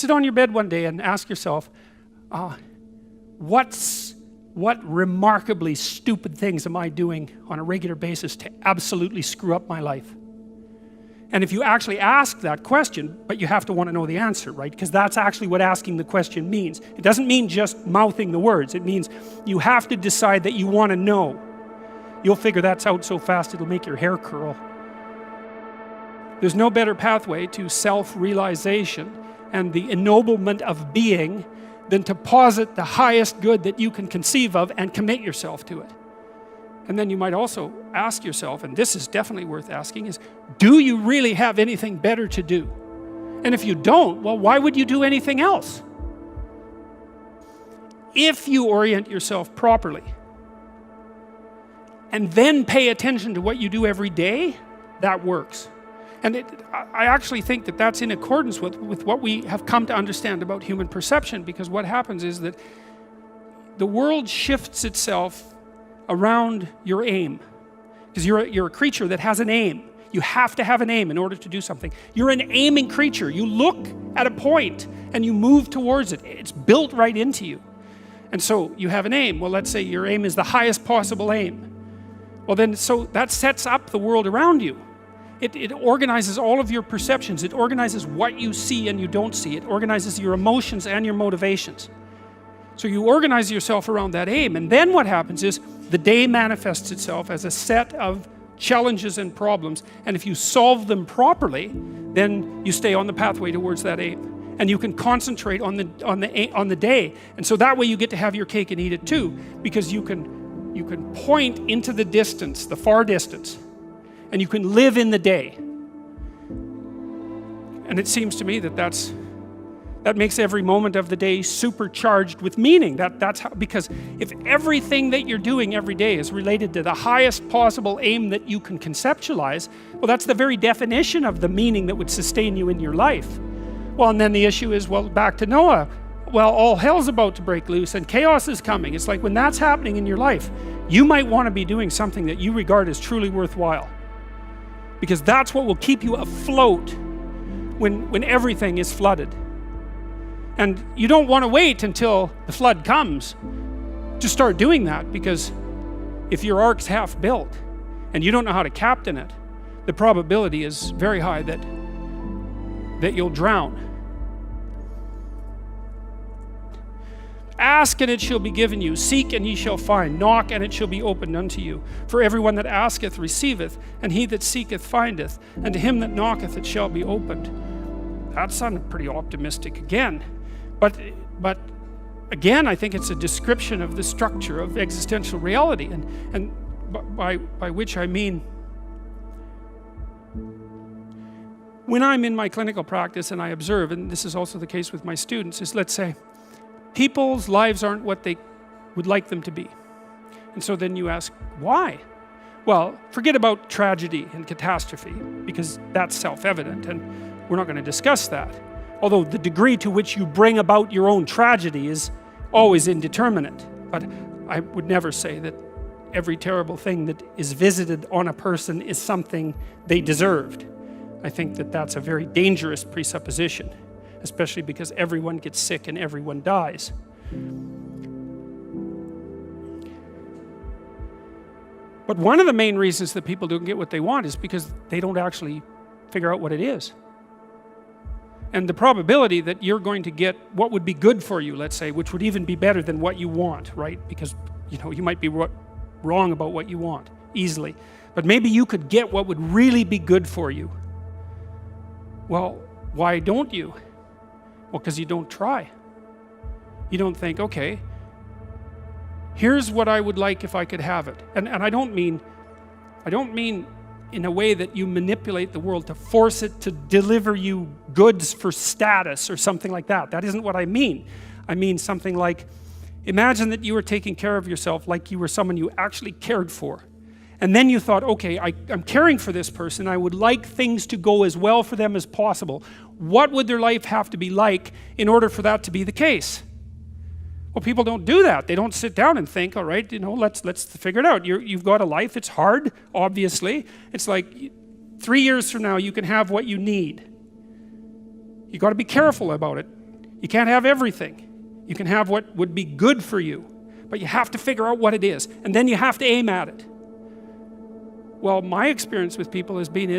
Sit on your bed one day and ask yourself, what remarkably stupid things am I doing on a regular basis to absolutely screw up my life? And if you actually ask that question, but you have to want to know the answer, right? Because that's actually what asking the question means. It doesn't mean just mouthing the words. It means you have to decide that you want to know. You'll figure that's out so fast it'll make your hair curl. There's no better pathway to self-realization and the ennoblement of being than to posit the highest good that you can conceive of and commit yourself to it. And then you might also ask yourself, and this is definitely worth asking, is do you really have anything better to do? And if you don't, well, why would you do anything else? If you orient yourself properly and then pay attention to what you do every day, that works. And I actually think that that's in accordance with what we have come to understand about human perception, because what happens is that the world shifts itself around your aim. Because you're a creature that has an aim. You have to have an aim in order to do something. You're an aiming creature. You look at a point and you move towards it. It's built right into you. And so you have an aim. Well, let's say your aim is the highest possible aim. Well then, so that sets up the world around you. It organizes all of your perceptions. It organizes what you see and you don't see. It organizes your emotions and your motivations. So you organize yourself around that aim, and then what happens is the day manifests itself as a set of challenges and problems, and if you solve them properly, then you stay on the pathway towards that aim. And you can concentrate on the day. And so that way you get to have your cake and eat it too, because you can point into the distance, the far distance, and you can live in the day. And it seems to me that that makes every moment of the day supercharged with meaning. That's how, because if everything that you're doing every day is related to the highest possible aim that you can conceptualize, well, that's the very definition of the meaning that would sustain you in your life. Well, and then the issue is, well, back to Noah. Well, all hell's about to break loose and chaos is coming. It's like when that's happening in your life, you might want to be doing something that you regard as truly worthwhile. Because that's what will keep you afloat when everything is flooded. And you don't want to wait until the flood comes to start doing that, because if your ark's half built and you don't know how to captain it, the probability is very high that you'll drown. Ask and it shall be given you. Seek and ye shall find. Knock and it shall be opened unto you. For everyone that asketh receiveth, and he that seeketh findeth, and to him that knocketh it shall be opened. That sounded pretty optimistic again. But again, I think it's a description of the structure of existential reality, and by which I mean, when I'm in my clinical practice and I observe, and this is also the case with my students, is let's say people's lives aren't what they would like them to be. And so then you ask, why? Well, forget about tragedy and catastrophe, because that's self-evident, and we're not going to discuss that. Although the degree to which you bring about your own tragedy is always indeterminate. But I would never say that every terrible thing that is visited on a person is something they deserved. I think that that's a very dangerous presupposition, especially because everyone gets sick and everyone dies. But one of the main reasons that people don't get what they want is because they don't actually figure out what it is. And the probability that you're going to get what would be good for you, let's say, which would even be better than what you want, right? Because, you might be wrong about what you want easily. But maybe you could get what would really be good for you. Well, why don't you? Well, because you don't try. You don't think, okay, here's what I would like if I could have it. And I don't mean in a way that you manipulate the world to force it to deliver you goods for status or something like that. That isn't what I mean. I mean something like, imagine that you were taking care of yourself like you were someone you actually cared for. And then you thought, okay, I'm caring for this person. I would like things to go as well for them as possible. What would their life have to be like in order for that to be the case? Well, people don't do that. They don't sit down and think, all right, let's figure it out. You've got a life. It's hard, obviously. It's like 3 years from now, you can have what you need. You got to be careful about it. You can't have everything. You can have what would be good for you, but you have to figure out what it is, and then you have to aim at it. Well, my experience with people has been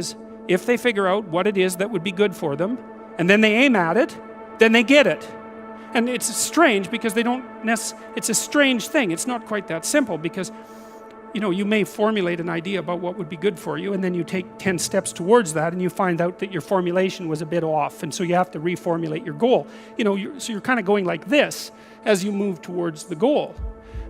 if they figure out what it is that would be good for them, and then they aim at it, then they get it. And it's strange because it's a strange thing. It's not quite that simple because, you may formulate an idea about what would be good for you, and then you take 10 steps towards that, and you find out that your formulation was a bit off, and so you have to reformulate your goal. So you're kind of going like this as you move towards the goal.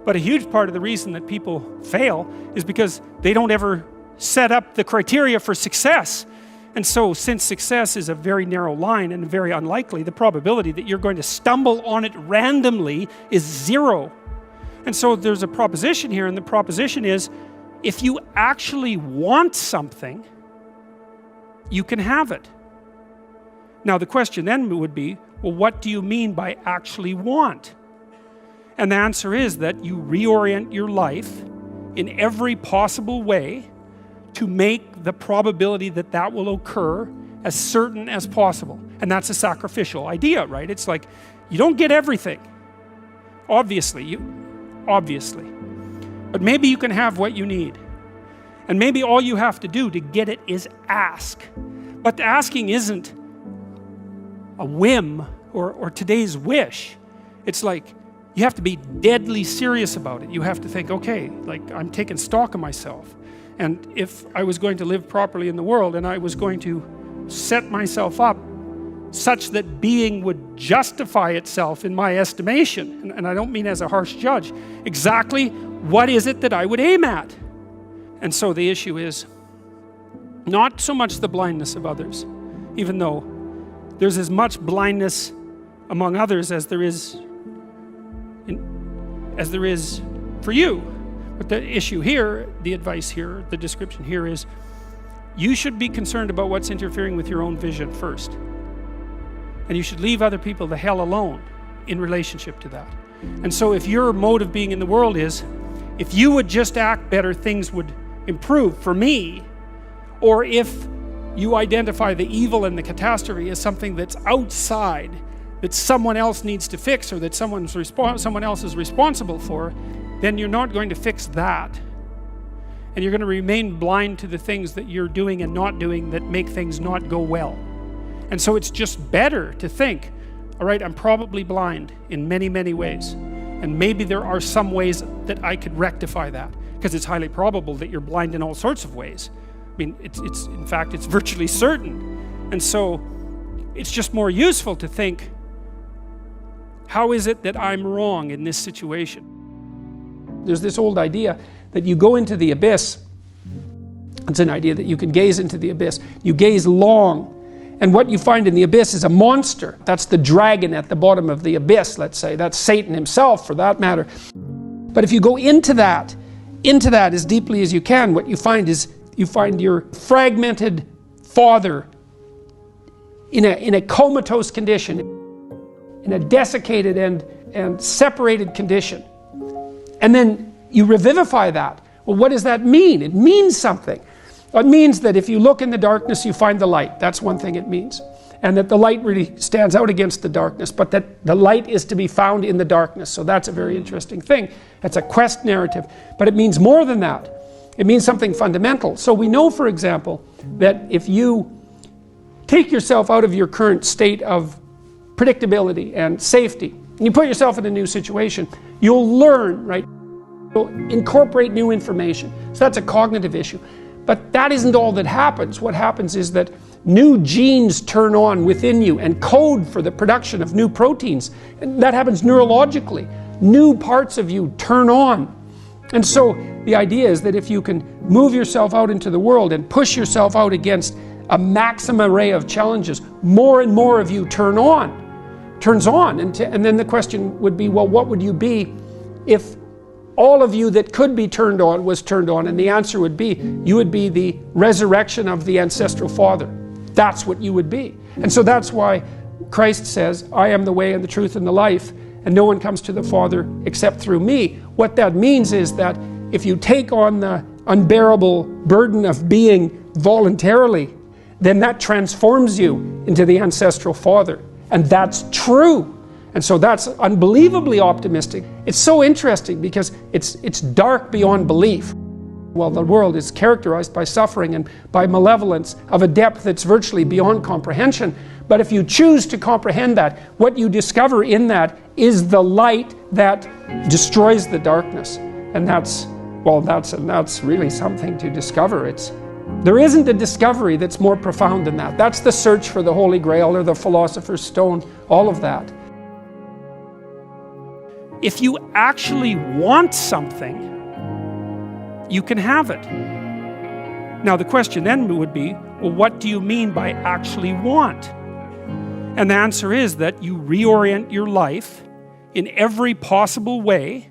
But a huge part of the reason that people fail is because they don't ever set up the criteria for success. And so, since success is a very narrow line and very unlikely, the probability that you're going to stumble on it randomly is 0. And so there's a proposition here, and the proposition is, if you actually want something, you can have it. Now the question then would be, well, what do you mean by actually want? And the answer is that you reorient your life in every possible way to make the probability that that will occur as certain as possible. And that's a sacrificial idea, right? It's like, you don't get everything. Obviously. But maybe you can have what you need. And maybe all you have to do to get it is ask. But asking isn't a whim or today's wish. It's like, you have to be deadly serious about it. You have to think, okay, like I'm taking stock of myself. And if I was going to live properly in the world and I was going to set myself up such that being would justify itself in my estimation, and I don't mean as a harsh judge, exactly what is it that I would aim at? And so the issue is not so much the blindness of others, even though there's as much blindness among others as there is for you. But the issue here, the advice here, the description here is, you should be concerned about what's interfering with your own vision first. And you should leave other people the hell alone in relationship to that. And so if your mode of being in the world is, if you would just act better, things would improve for me, or if you identify the evil and the catastrophe as something that's outside, that someone else needs to fix, or that someone else is responsible for, then you're not going to fix that. And you're going to remain blind to the things that you're doing and not doing that make things not go well. And so it's just better to think, all right, I'm probably blind in many, many ways. And maybe there are some ways that I could rectify that, because it's highly probable that you're blind in all sorts of ways. I mean, in fact, it's virtually certain. And so it's just more useful to think, how is it that I'm wrong in this situation? There's this old idea that you go into the abyss. It's an idea that you can gaze into the abyss. You gaze long, and what you find in the abyss is a monster. That's the dragon at the bottom of the abyss, let's say. That's Satan himself, for that matter. But if you go into that as deeply as you can, what you find is, you find your fragmented father in a comatose condition, in a desiccated and separated condition. And then you revivify that. Well, what does that mean? It means something. It means that if you look in the darkness, you find the light. That's one thing it means. And that the light really stands out against the darkness, but that the light is to be found in the darkness. So that's a very interesting thing. That's a quest narrative. But it means more than that. It means something fundamental. So we know, for example, that if you take yourself out of your current state of predictability and safety, and you put yourself in a new situation, you'll learn, right? You'll incorporate new information. So that's a cognitive issue. But that isn't all that happens. What happens is that new genes turn on within you and code for the production of new proteins. And that happens neurologically. New parts of you turn on. And so the idea is that if you can move yourself out into the world and push yourself out against a maximum array of challenges, more and more of you turns on. And then the question would be, well, what would you be if all of you that could be turned on was turned on? And the answer would be, you would be the resurrection of the ancestral father. That's what you would be. And so that's why Christ says, I am the way and the truth and the life, and no one comes to the Father except through me. What that means is that if you take on the unbearable burden of being voluntarily, then that transforms you into the ancestral father. And that's true. And so that's unbelievably optimistic. It's so interesting because it's dark beyond belief. Well, the world is characterized by suffering and by malevolence of a depth that's virtually beyond comprehension. But if you choose to comprehend that, what you discover in that is the light that destroys the darkness. And that's really something to discover. There isn't a discovery that's more profound than that. That's the search for the Holy Grail or the Philosopher's Stone, all of that. If you actually want something, you can have it. Now the question then would be, well, what do you mean by actually want? And the answer is that you reorient your life in every possible way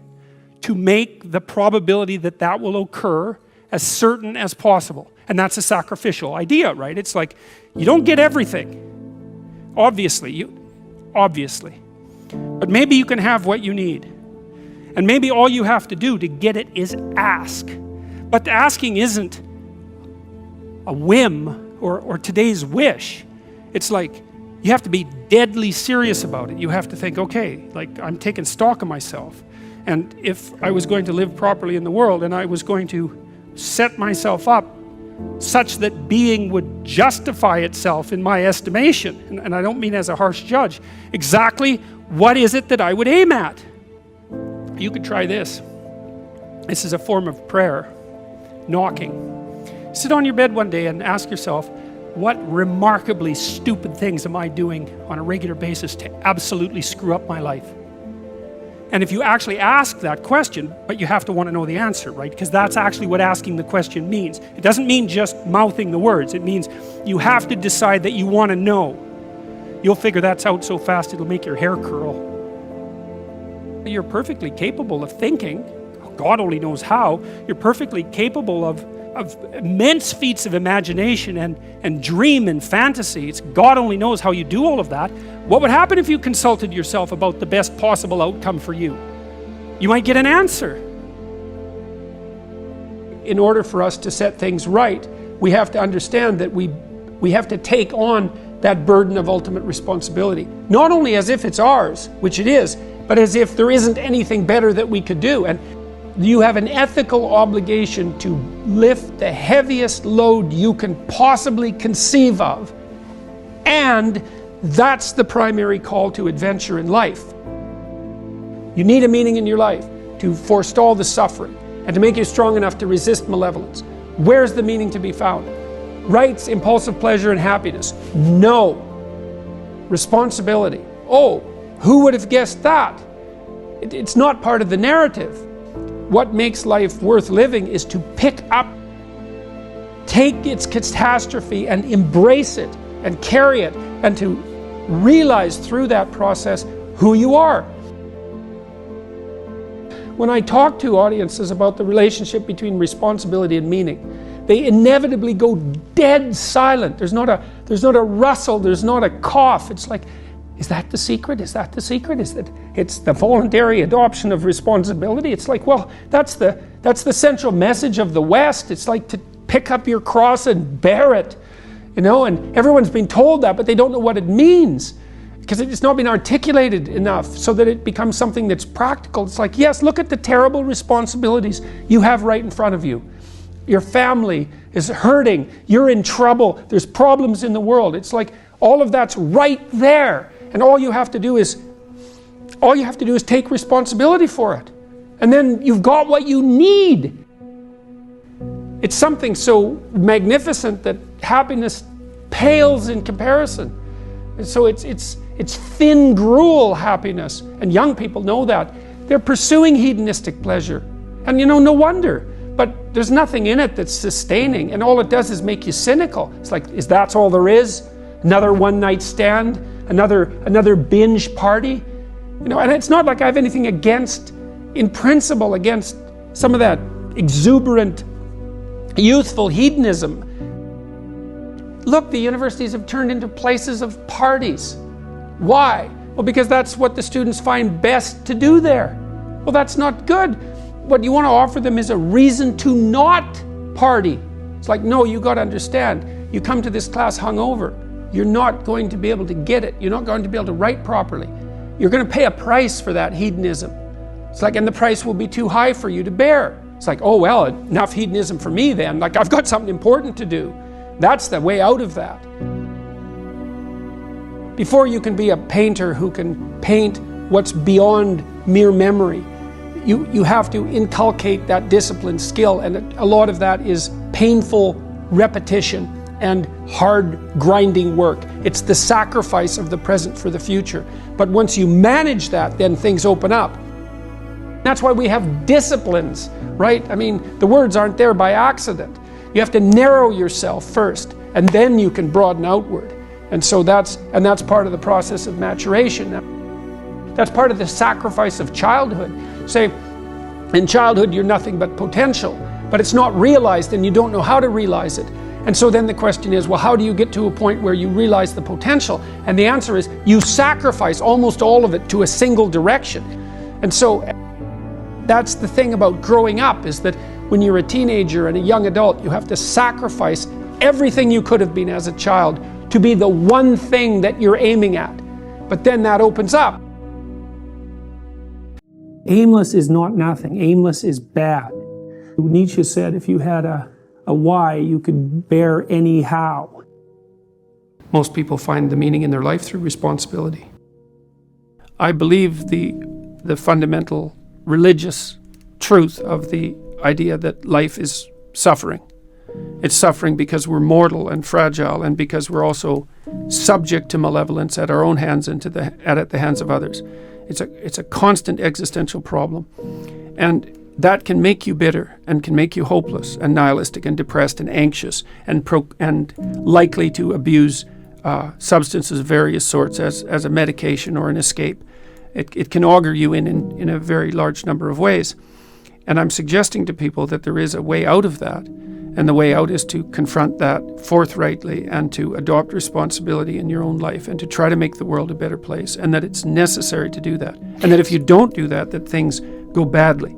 to make the probability that that will occur as certain as possible. And that's a sacrificial idea, right? It's like, you don't get everything. Obviously. But maybe you can have what you need. And maybe all you have to do to get it is ask. But the asking isn't a whim or today's wish. It's like, you have to be deadly serious about it. You have to think, okay, like I'm taking stock of myself. And if I was going to live properly in the world and I was going to set myself up such that being would justify itself in my estimation, and I don't mean as a harsh judge, exactly what is it that I would aim at? You could try this. This is a form of prayer, knocking. Sit on your bed one day and ask yourself, what remarkably stupid things am I doing on a regular basis to absolutely screw up my life? And if you actually ask that question, but you have to want to know the answer, right? Because that's actually what asking the question means. It doesn't mean just mouthing the words. It means you have to decide that you want to know. You'll figure that's out so fast it'll make your hair curl. You're perfectly capable of thinking. God only knows how. You're perfectly capable of immense feats of imagination and dream and fantasy. God only knows how you do all of that. What would happen if you consulted yourself about the best possible outcome for you? You might get an answer. In order for us to set things right, we have to understand that we have to take on that burden of ultimate responsibility. Not only as if it's ours, which it is, but as if there isn't anything better that we could do. And you have an ethical obligation to lift the heaviest load you can possibly conceive of. And that's the primary call to adventure in life. You need a meaning in your life to forestall the suffering and to make you strong enough to resist malevolence. Where's the meaning to be found? Rights, impulsive pleasure, and happiness? No. Responsibility? Oh, who would have guessed that? It's not part of the narrative. What makes life worth living is to pick up, take its catastrophe and embrace it and carry it, and to realize through that process who you are. When I talk to audiences about the relationship between responsibility and meaning, they inevitably go dead silent. There's not a rustle, there's not a cough. It's like, is that the secret? Is that the secret? It's the voluntary adoption of responsibility? It's like, well, that's the central message of the West. It's like to pick up your cross and bear it, and everyone's been told that, but they don't know what it means because it's not been articulated enough so that it becomes something that's practical. It's like, yes, look at the terrible responsibilities you have right in front of you. Your family is hurting. You're in trouble. There's problems in the world. It's like all of that's right there. And all you have to do is take responsibility for it. And then you've got what you need. It's something so magnificent that happiness pales in comparison. And so it's thin gruel happiness. And young people know that. They're pursuing hedonistic pleasure. And no wonder. But there's nothing in it that's sustaining. And all it does is make you cynical. It's like, is that all there is? Another one-night stand? Another binge party, and it's not like I have anything in principle against some of that exuberant, youthful hedonism. Look, the universities have turned into places of parties. Why? Well, because that's what the students find best to do there. Well, that's not good. What you want to offer them is a reason to not party. It's like, no, you got to understand. You come to this class hungover. You're not going to be able to get it. You're not going to be able to write properly. you're going to pay a price for that hedonism. It's like, and the price will be too high for you to bear. It's like, oh well, enough hedonism for me then. Like, I've got something important to do. That's the way out of that. Before you can be a painter who can paint what's beyond mere memory, you have to inculcate that discipline skill, and a lot of that is painful repetition and hard grinding work. It's the sacrifice of the present for the future. But once you manage that, then things open up. That's why we have disciplines, right? I mean, the words aren't there by accident. You have to narrow yourself first, and then you can broaden outward. And so that's part of the process of maturation. That's part of the sacrifice of childhood. Say, in childhood you're nothing but potential, but it's not realized and you don't know how to realize it. And so then the question is, well, how do you get to a point where you realize the potential? And the answer is, you sacrifice almost all of it to a single direction. And so that's the thing about growing up, is that when you're a teenager and a young adult, you have to sacrifice everything you could have been as a child to be the one thing that you're aiming at. But then that opens up. Aimless is not nothing. Aimless is bad. Nietzsche said if you had a why, you could bear any how. Most people find the meaning in their life through responsibility. I believe the fundamental religious truth of the idea that life is suffering. It's suffering because we're mortal and fragile, and because we're also subject to malevolence at our own hands and at the hands of others. It's a constant existential problem, and that can make you bitter and can make you hopeless and nihilistic and depressed and anxious and likely to abuse substances of various sorts as a medication or an escape. It can augur you in a very large number of ways. And I'm suggesting to people that there is a way out of that. And the way out is to confront that forthrightly and to adopt responsibility in your own life and to try to make the world a better place, and that it's necessary to do that. And that if you don't do that, that things go badly.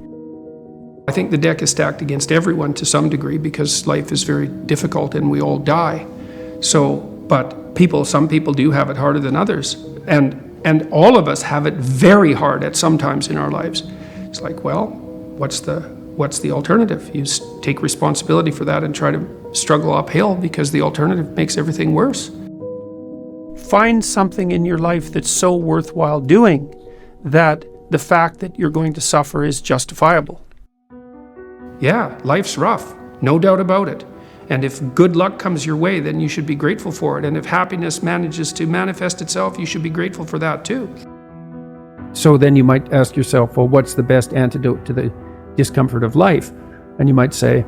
I think the deck is stacked against everyone to some degree because life is very difficult and we all die. But some people do have it harder than others. And all of us have it very hard at some times in our lives. It's like, well, what's the alternative? You take responsibility for that and try to struggle uphill, because the alternative makes everything worse. Find something in your life that's so worthwhile doing that the fact that you're going to suffer is justifiable. Yeah, life's rough, no doubt about it. And if good luck comes your way, then you should be grateful for it. And if happiness manages to manifest itself, you should be grateful for that too. So then you might ask yourself, well, what's the best antidote to the discomfort of life? And you might say,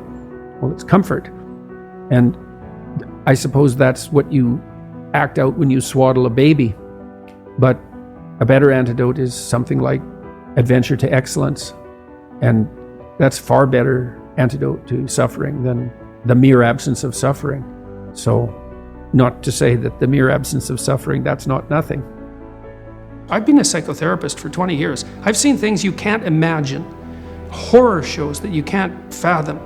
well, it's comfort. And I suppose that's what you act out when you swaddle a baby. But a better antidote is something like adventure to excellence. And that's far better antidote to suffering than the mere absence of suffering. So, not to say that the mere absence of suffering, that's not nothing. I've been a psychotherapist for 20 years. I've seen things you can't imagine, horror shows that you can't fathom,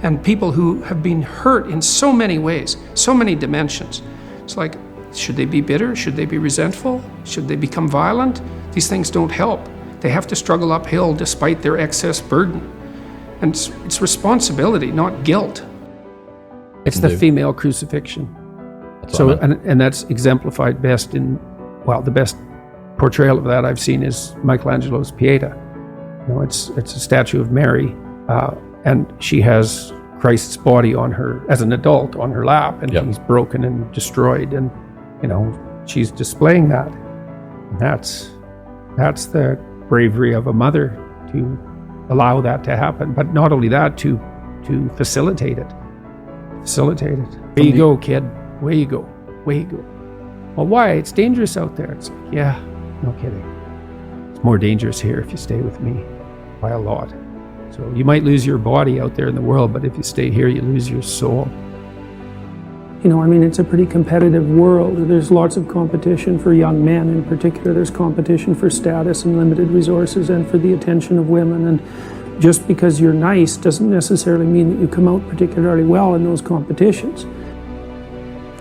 and people who have been hurt in so many ways, so many dimensions. It's like, should they be bitter? Should they be resentful? Should they become violent? These things don't help. They have to struggle uphill despite their excess burden. And it's responsibility, not guilt. It's the female crucifixion. And that's exemplified best in, well, the best portrayal of that I've seen is Michelangelo's Pieta. It's a statue of Mary, and she has Christ's body on her, as an adult, on her lap, and he's broken and destroyed, and she's displaying that. And that's the bravery of a mother, to allow that to happen. But not only that, to facilitate it. Where you go, kid. Where you go. Well, why? It's dangerous out there. It's like, yeah, no kidding. It's more dangerous here if you stay with me, by a lot. So you might lose your body out there in the world, but if you stay here, you lose your soul. It's a pretty competitive world. There's lots of competition for young men in particular. There's competition for status and limited resources and for the attention of women. And just because you're nice doesn't necessarily mean that you come out particularly well in those competitions.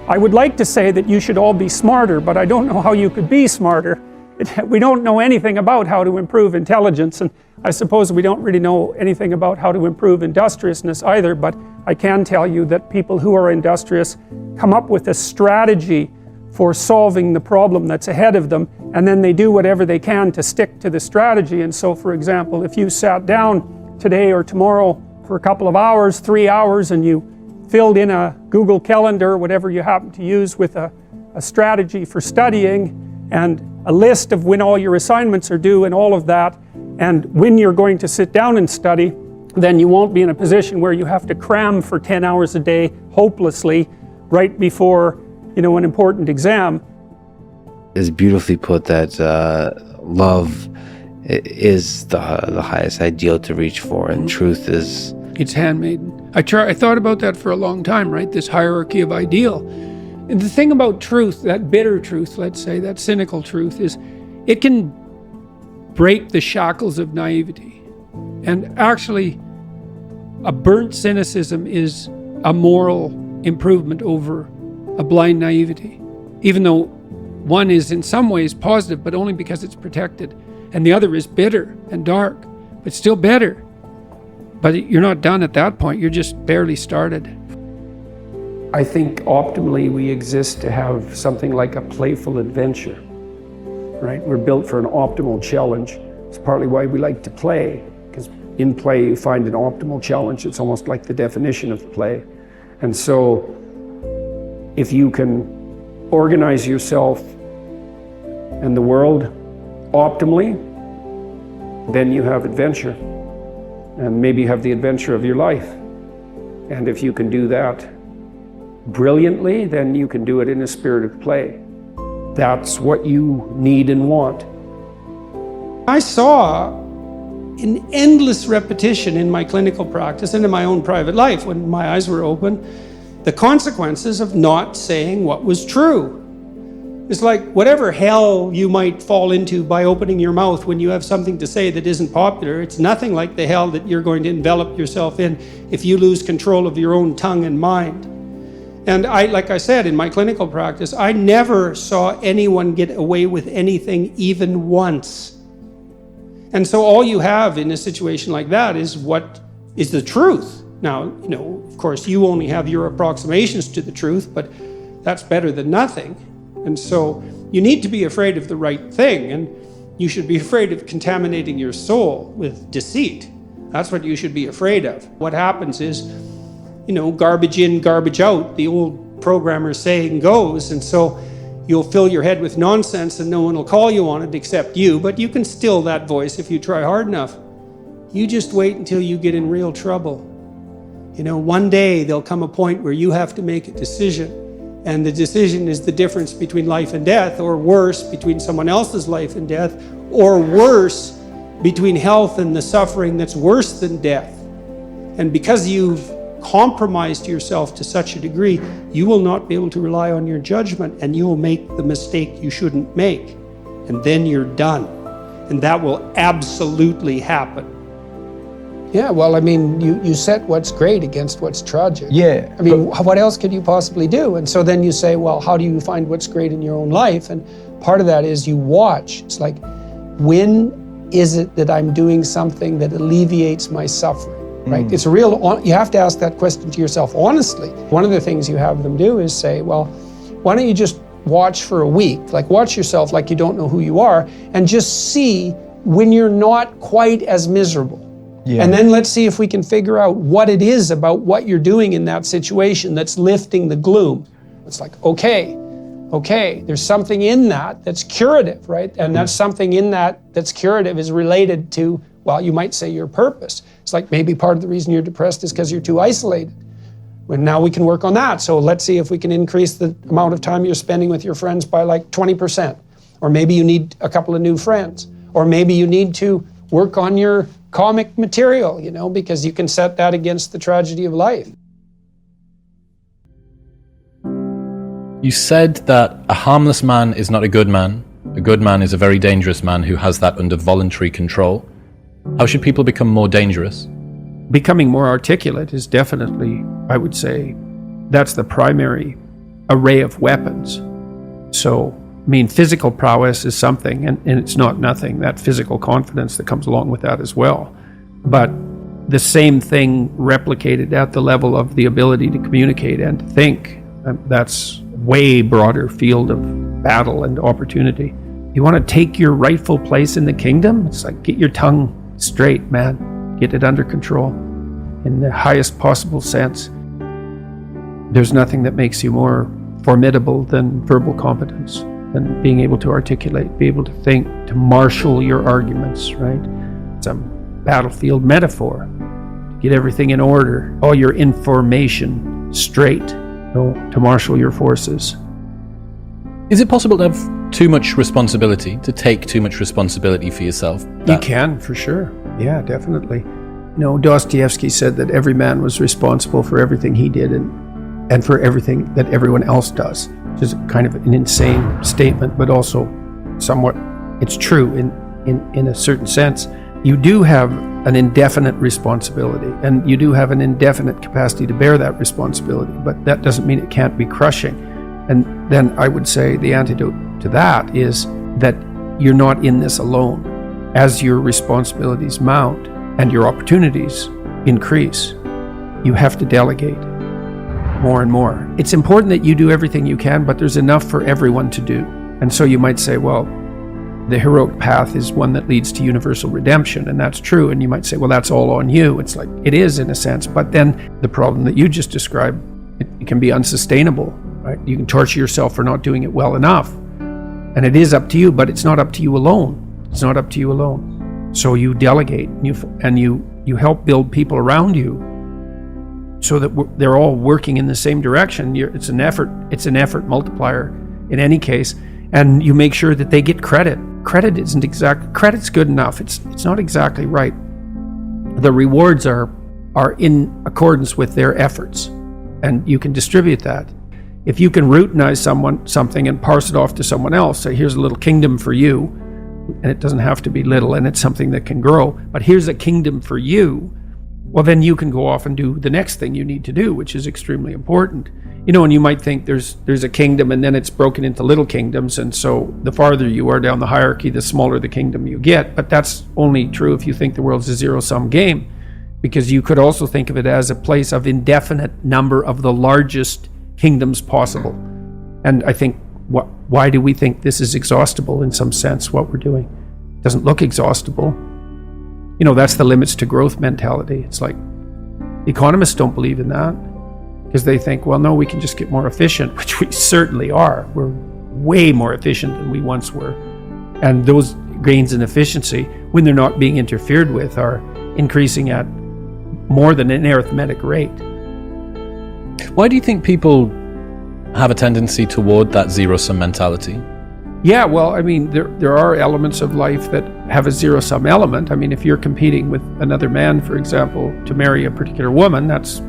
I would like to say that you should all be smarter, but I don't know how you could be smarter. we don't know anything about how to improve intelligence, and I suppose we don't really know anything about how to improve industriousness either, but I can tell you that people who are industrious come up with a strategy for solving the problem that's ahead of them, and then they do whatever they can to stick to the strategy. And so, for example, if you sat down today or tomorrow for a couple of hours, 3 hours, and you filled in a Google Calendar, whatever you happen to use, with a strategy for studying and a list of when all your assignments are due and all of that, and when you're going to sit down and study, then you won't be in a position where you have to cram for 10 hours a day hopelessly right before, you know, an important exam. It's beautifully put that love is the highest ideal to reach for, and truth is... It's handmaiden. I thought about that for a long time, right? This hierarchy of ideal. And the thing about truth, that bitter truth, let's say, that cynical truth, is it can break the shackles of naivety. And actually, a burnt cynicism is a moral improvement over a blind naivety, even though one is in some ways positive, but only because it's protected, and the other is bitter and dark, but still better. But you're not done at that point, you're just barely started. I think optimally we exist to have something like a playful adventure, right? We're built for an optimal challenge. It's partly why we like to play, because in play you find an optimal challenge. It's almost like the definition of play. And so if you can organize yourself and the world optimally, then you have adventure, and maybe have the adventure of your life. And if you can do that brilliantly, then you can do it in a spirit of play. That's what you need and want. I saw in endless repetition in my clinical practice and in my own private life, when my eyes were open, the consequences of not saying what was true. It's like whatever hell you might fall into by opening your mouth when you have something to say that isn't popular, it's nothing like the hell that you're going to envelop yourself in if you lose control of your own tongue and mind. And like I said, in my clinical practice, I never saw anyone get away with anything even once. And so all you have in a situation like that is what is the truth. Now, you know, of course, you only have your approximations to the truth, but that's better than nothing. And so you need to be afraid of the right thing, and you should be afraid of contaminating your soul with deceit. That's what you should be afraid of. What happens is, you know, garbage in, garbage out, the old programmer saying goes, and so you'll fill your head with nonsense and no one will call you on it except you, but you can still that voice if you try hard enough. You just wait until you get in real trouble. You know, one day there'll come a point where you have to make a decision, and the decision is the difference between life and death, or worse, between someone else's life and death, or worse, between health and the suffering that's worse than death. And because you've compromised yourself to such a degree, you will not be able to rely on your judgment, and you will make the mistake you shouldn't make. And then you're done. And that will absolutely happen. Yeah, well, I mean, you set what's great against what's tragic. Yeah. I mean, what else could you possibly do? And so then you say, well, how do you find what's great in your own life? And part of that is you watch. It's like, when is it that I'm doing something that alleviates my suffering, right? It's a real, you have to ask that question to yourself honestly. One of the things you have them do is say, well, why don't you just watch for a week? Like, watch yourself like you don't know who you are, and just see when you're not quite as miserable. Yeah. And then let's see if we can figure out what it is about what you're doing in that situation that's lifting the gloom. It's like, okay, there's something in that that's curative, right? And that's something in that that's curative is related to, well, you might say your purpose. It's like maybe part of the reason you're depressed is because you're too isolated. Well, now we can work on that. So let's see if we can increase the amount of time you're spending with your friends by like 20%. Or maybe you need a couple of new friends. Or maybe you need to work on your comic material, you know, because you can set that against the tragedy of life. You said that a harmless man is not a good man. A good man is a very dangerous man who has that under voluntary control. How should people become more dangerous? Becoming more articulate is definitely, I would say, that's the primary array of weapons. So I mean, physical prowess is something, and it's not nothing, that physical confidence that comes along with that as well. But the same thing replicated at the level of the ability to communicate and to think, that's way broader field of battle and opportunity. You want to take your rightful place in the kingdom? It's like, get your tongue straight, man. Get it under control in the highest possible sense. There's nothing that makes you more formidable than verbal competence, than being able to articulate, be able to think, to marshal your arguments, right? It's a battlefield metaphor. Get everything in order, all your information straight, to marshal your forces. Is it possible to have too much responsibility, to take too much responsibility for yourself? You can, for sure. Yeah, definitely. Dostoevsky said that every man was responsible for everything he did and for everything that everyone else does, which is kind of an insane statement, but also somewhat, it's true in a certain sense. You do have an indefinite responsibility, and you do have an indefinite capacity to bear that responsibility, but that doesn't mean it can't be crushing. And then I would say the antidote to that is that you're not in this alone. As your responsibilities mount and your opportunities increase, you have to delegate more and more. It's important that you do everything you can, but there's enough for everyone to do. And so you might say, well, the heroic path is one that leads to universal redemption, and that's true. And you might say, well, that's all on you. It's like, it is in a sense, but then the problem that you just described, it can be unsustainable, right? You can torture yourself for not doing it well enough. And it is up to you, but it's not up to you alone. It's not up to you alone. So you delegate, and you help build people around you so that they're all working in the same direction. It's an effort multiplier in any case. And you make sure that they get credit. Credit's good enough. It's not exactly right. The rewards are in accordance with their efforts, and you can distribute that. If you can routinize something and parse it off to someone else, say, here's a little kingdom for you, and it doesn't have to be little, and it's something that can grow, but here's a kingdom for you, well, then you can go off and do the next thing you need to do, which is extremely important. And you might think there's a kingdom, and then it's broken into little kingdoms, and so the farther you are down the hierarchy, the smaller the kingdom you get. But that's only true if you think the world's a zero-sum game, because you could also think of it as a place of indefinite number of the largest kingdoms possible. And I think, why do we think this is exhaustible in some sense, what we're doing? It doesn't look exhaustible. That's the limits to growth mentality. It's like, economists don't believe in that, because they think, well, no, we can just get more efficient, which we certainly are. We're way more efficient than we once were. And those gains in efficiency, when they're not being interfered with, are increasing at more than an arithmetic rate. Why do you think people have a tendency toward that zero-sum mentality? Yeah, well, I mean, there are elements of life that have a zero-sum element. I mean, if you're competing with another man, for example, to marry a particular woman, that's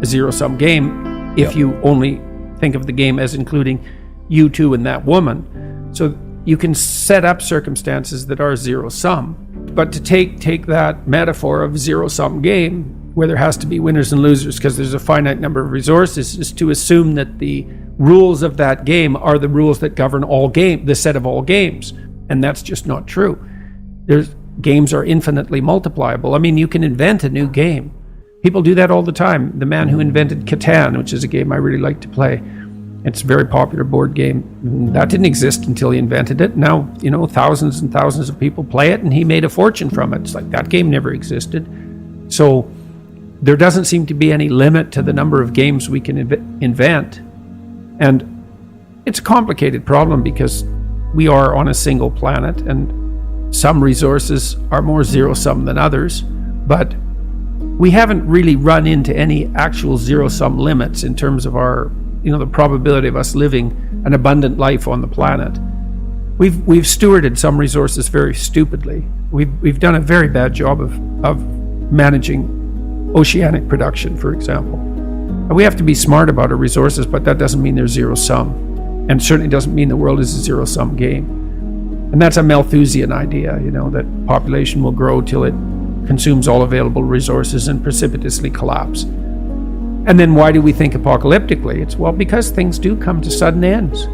a zero-sum game if you only think of the game as including you two and that woman. So you can set up circumstances that are zero-sum. But to take that metaphor of zero-sum game, where there has to be winners and losers because there's a finite number of resources, is to assume that the rules of that game are the rules that govern the set of all games. And that's just not true. Games are infinitely multipliable. I mean, you can invent a new game. People do that all the time. The man who invented Catan, which is a game I really like to play, it's a very popular board game. That didn't exist until he invented it. Now, thousands and thousands of people play it, and he made a fortune from it. It's like that game never existed. So there doesn't seem to be any limit to the number of games we can invent. And it's a complicated problem because we are on a single planet, and some resources are more zero-sum than others, but we haven't really run into any actual zero-sum limits in terms of our, the probability of us living an abundant life on the planet. We've stewarded some resources very stupidly. We've done a very bad job of managing oceanic production, for example. And we have to be smart about our resources, but that doesn't mean they're zero-sum, and certainly doesn't mean the world is a zero-sum game. And that's a Malthusian idea, that population will grow till it consumes all available resources and precipitously collapse. And then why do we think apocalyptically? It's, well, because things do come to sudden ends.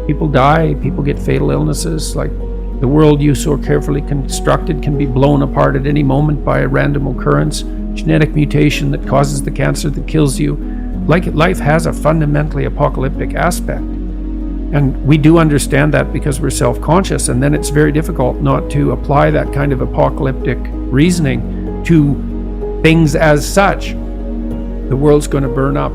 People die, people get fatal illnesses. Like, the world you so carefully constructed can be blown apart at any moment by a random occurrence, genetic mutation that causes the cancer that kills you. Like, life has a fundamentally apocalyptic aspect. And we do understand that because we're self-conscious, and then it's very difficult not to apply that kind of apocalyptic reasoning to things as such. The world's going to burn up.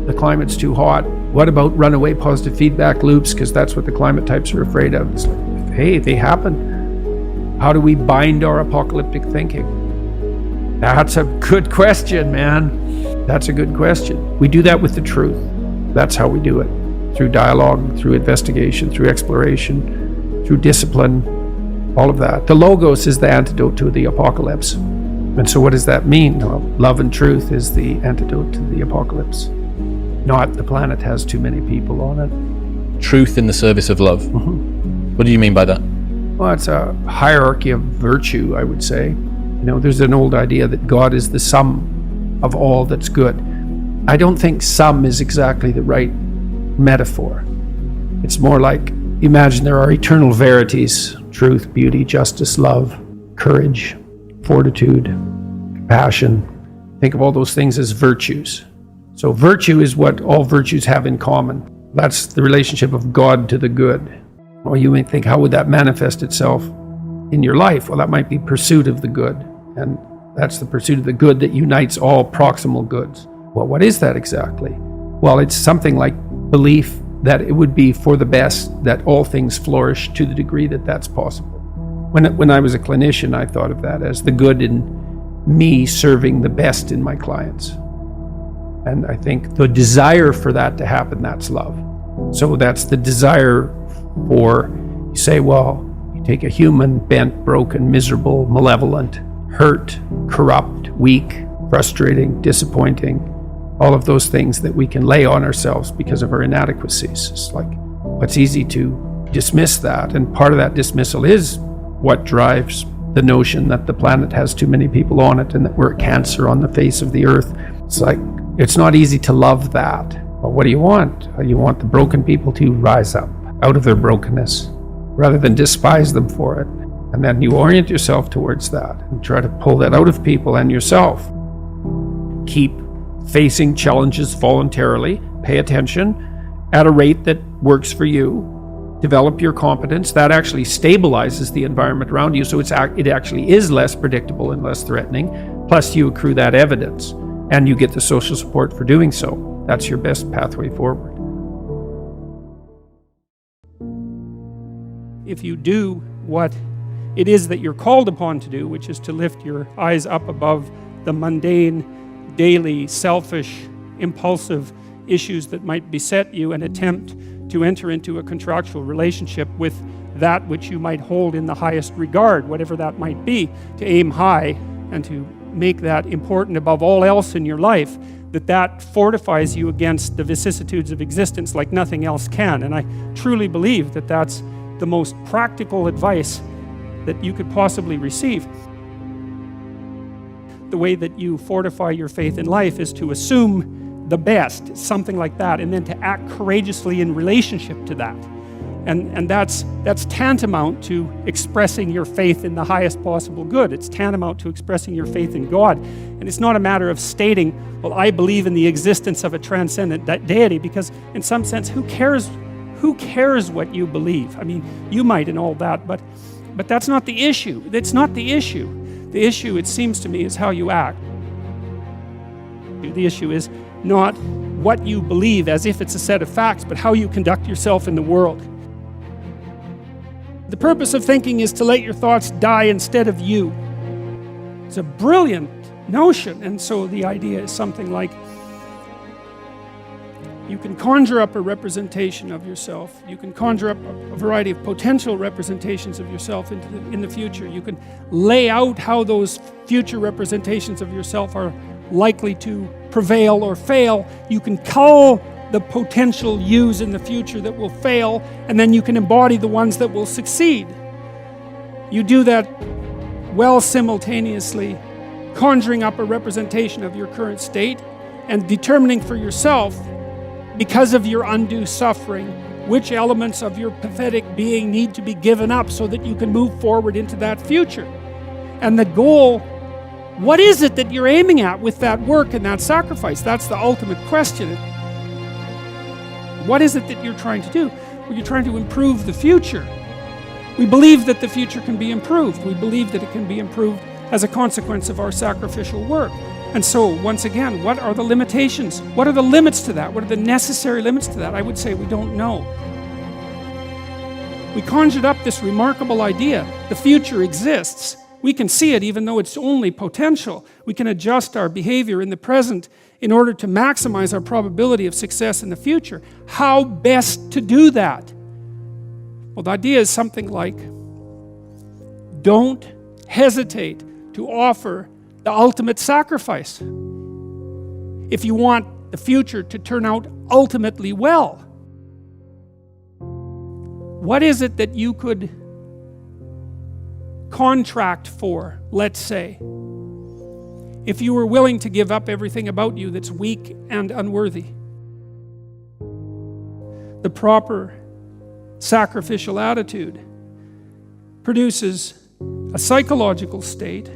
The climate's too hot. What about runaway positive feedback loops? Because that's what the climate types are afraid of. It's like, hey, they happen. How do we bind our apocalyptic thinking? That's a good question, man. That's a good question. We do that with the truth. That's how we do it. Through dialogue, through investigation, through exploration, through discipline, all of that. The Logos is the antidote to the apocalypse. And so what does that mean? Well, love and truth is the antidote to the apocalypse. Not the planet has too many people on it. Truth in the service of love. Mm-hmm. What do you mean by that? Well, it's a hierarchy of virtue, I would say. You know, there's an old idea that God is the sum of all that's good. I don't think sum is exactly the right metaphor. It's more like, imagine there are eternal verities: truth, beauty, justice, love, courage, fortitude, compassion. Think of all those things as virtues. So virtue is what all virtues have in common. That's the relationship of God to the good. Or you may think, how would that manifest itself in your life? Well, that might be pursuit of the good. And that's the pursuit of the good that unites all proximal goods. Well, what is that exactly? Well, it's something like belief that it would be for the best that all things flourish to the degree that that's possible. When I was a clinician, I thought of that as the good in me serving the best in my clients. And I think the desire for that to happen, that's love. So that's the desire for, you say, well, you take a human, bent, broken, miserable, malevolent, hurt, corrupt, weak, frustrating, disappointing, all of those things that we can lay on ourselves because of our inadequacies. It's like, it's easy to dismiss that. And part of that dismissal is what drives the notion that the planet has too many people on it and that we're a cancer on the face of the earth. It's like, it's not easy to love that. But what do you want? You want the broken people to rise up out of their brokenness rather than despise them for it. And then you orient yourself towards that and try to pull that out of people and yourself. Keep facing challenges voluntarily. Pay attention at a rate that works for you. Develop your competence. That actually stabilizes the environment around you, so it actually is less predictable and less threatening. Plus you accrue that evidence and you get the social support for doing so. That's your best pathway forward. If you do what it is that you're called upon to do, which is to lift your eyes up above the mundane, daily, selfish, impulsive issues that might beset you, and attempt to enter into a contractual relationship with that which you might hold in the highest regard, whatever that might be, to aim high and to make that important above all else in your life, that fortifies you against the vicissitudes of existence like nothing else can. And I truly believe that that's the most practical advice that you could possibly receive. The way that you fortify your faith in life is to assume the best, something like that, and then to act courageously in relationship to that. And that's tantamount to expressing your faith in the highest possible good. It's tantamount to expressing your faith in God. And it's not a matter of stating, well, I believe in the existence of a transcendent deity, because in some sense, who cares what you believe? I mean, you might and all that, but that's not the issue. That's not the issue. The issue, it seems to me, is how you act. The issue is not what you believe as if it's a set of facts, but how you conduct yourself in the world. The purpose of thinking is to let your thoughts die instead of you. It's a brilliant notion, and so the idea is something like, you can conjure up a representation of yourself. You can conjure up a variety of potential representations of yourself in the future. You can lay out how those future representations of yourself are likely to prevail or fail. You can cull the potential yous in the future that will fail, and then you can embody the ones that will succeed. You do that well simultaneously, conjuring up a representation of your current state and determining for yourself, because of your undue suffering, which elements of your pathetic being need to be given up so that you can move forward into that future. And the goal, what is it that you're aiming at with that work and that sacrifice? That's the ultimate question. What is it that you're trying to do? Well, you're trying to improve the future. We believe that the future can be improved. We believe that it can be improved as a consequence of our sacrificial work. And so, once again, what are the limitations? What are the limits to that? What are the necessary limits to that? I would say we don't know. We conjured up this remarkable idea. The future exists. We can see it even though it's only potential. We can adjust our behavior in the present in order to maximize our probability of success in the future. How best to do that? Well, the idea is something like, don't hesitate to offer the ultimate sacrifice if you want the future to turn out ultimately well. What is it that you could contract for, let's say, if you were willing to give up everything about you that's weak and unworthy? The proper sacrificial attitude produces a psychological state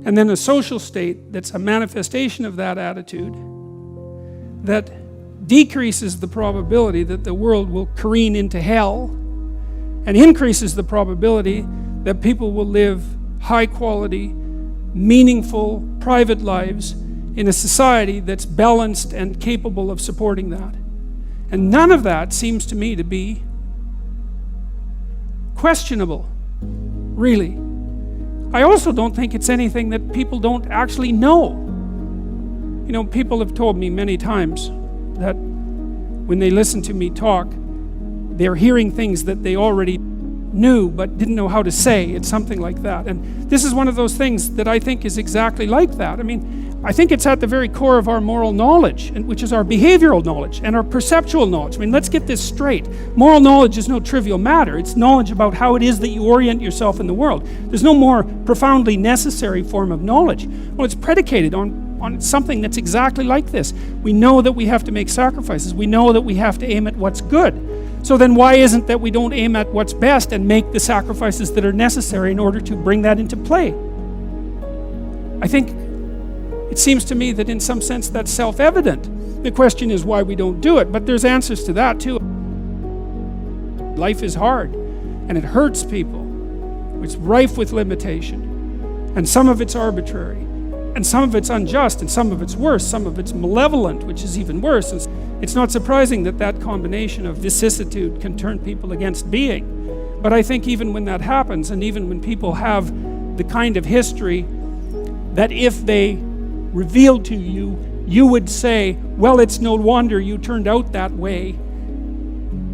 and then a social state that's a manifestation of that attitude that decreases the probability that the world will careen into hell and increases the probability that people will live high quality, meaningful, private lives in a society that's balanced and capable of supporting that. And none of that seems to me to be questionable, really. I also don't think it's anything that people don't actually know. You know, people have told me many times that when they listen to me talk, they're hearing things that they already knew but didn't know how to say. It's something like that. And this is one of those things that I think is exactly like that. I mean, I think it's at the very core of our moral knowledge, which is our behavioral knowledge and our perceptual knowledge. I mean, let's get this straight. Moral knowledge is no trivial matter. It's knowledge about how it is that you orient yourself in the world. There's no more profoundly necessary form of knowledge. Well, it's predicated on something that's exactly like this. We know that we have to make sacrifices. We know that we have to aim at what's good. So then why isn't that we don't aim at what's best and make the sacrifices that are necessary in order to bring that into play? I think it seems to me that in some sense that's self-evident. The question is why we don't do it, but there's answers to that too. Life is hard and it hurts people. It's rife with limitation, and some of it's arbitrary, and some of it's unjust, and some of it's worse, some of it's malevolent, which is even worse. And it's not surprising that that combination of vicissitude can turn people against being. But I think even when that happens, and even when people have the kind of history that if they revealed to you, you would say, well, it's no wonder you turned out that way.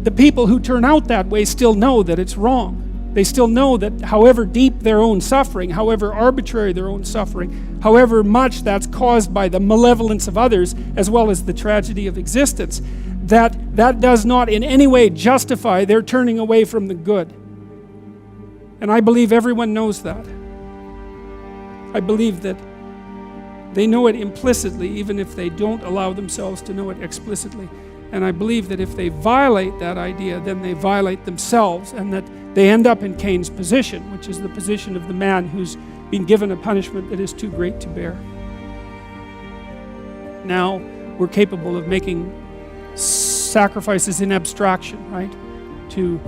The people who turn out that way still know that it's wrong. They still know that however deep their own suffering, however arbitrary their own suffering, however much that's caused by the malevolence of others, as well as the tragedy of existence, that does not in any way justify their turning away from the good. And I believe everyone knows that. I believe that they know it implicitly, even if they don't allow themselves to know it explicitly. And I believe that if they violate that idea, then they violate themselves, and that they end up in Cain's position, which is the position of the man who's been given a punishment that is too great to bear. Now we're capable of making sacrifices in abstraction, right? To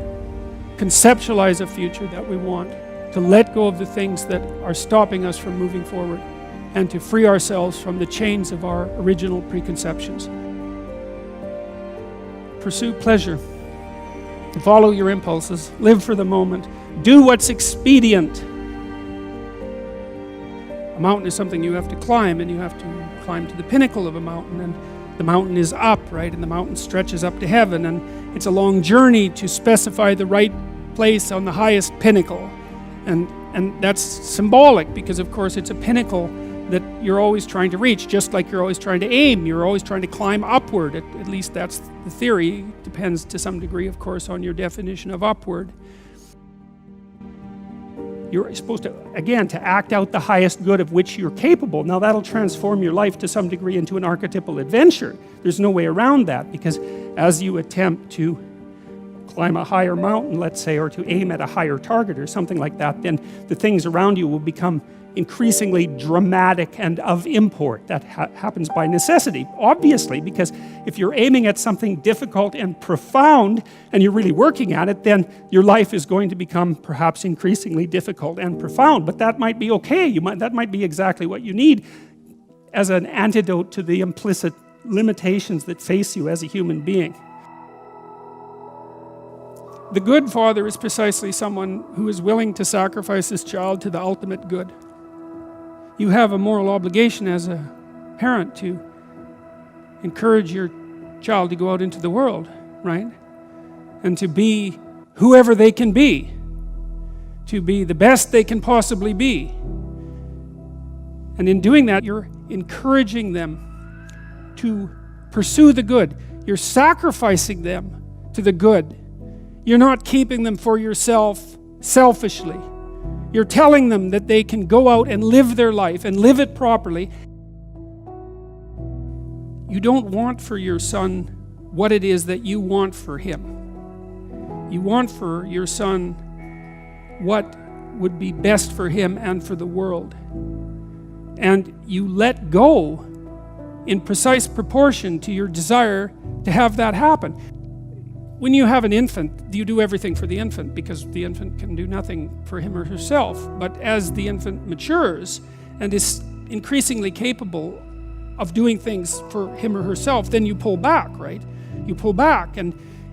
conceptualize a future that we want, to let go of the things that are stopping us from moving forward, and to free ourselves from the chains of our original preconceptions. Pursue pleasure. Follow your impulses. Live for the moment. Do what's expedient. A mountain is something you have to climb, and you have to climb to the pinnacle of a mountain, and the mountain is up, right? And the mountain stretches up to heaven, and it's a long journey to specify the right place on the highest pinnacle. And that's symbolic because, of course, it's a pinnacle that you're always trying to reach, just like you're always trying to aim. You're always trying to climb upward. At least that's the theory. It depends to some degree, of course, on your definition of upward. You're supposed to, again, to act out the highest good of which you're capable. Now that'll transform your life to some degree into an archetypal adventure. There's no way around that, because as you attempt to climb a higher mountain, let's say, or to aim at a higher target or something like that, then the things around you will become increasingly dramatic and of import. That happens by necessity, obviously, because if you're aiming at something difficult and profound and you're really working at it, then your life is going to become perhaps increasingly difficult and profound. But that might be okay. That might be exactly what you need as an antidote to the implicit limitations that face you as a human being. The good father is precisely someone who is willing to sacrifice his child to the ultimate good. You have a moral obligation as a parent to encourage your child to go out into the world, right? And to be whoever they can be, to be the best they can possibly be. And in doing that, you're encouraging them to pursue the good. You're sacrificing them to the good. You're not keeping them for yourself selfishly. You're telling them that they can go out and live their life and live it properly. You don't want for your son what it is that you want for him. You want for your son what would be best for him and for the world. And you let go in precise proportion to your desire to have that happen. When you have an infant, you do everything for the infant because the infant can do nothing for him or herself. But as the infant matures and is increasingly capable of doing things for him or herself, then you pull back, right? You pull back, and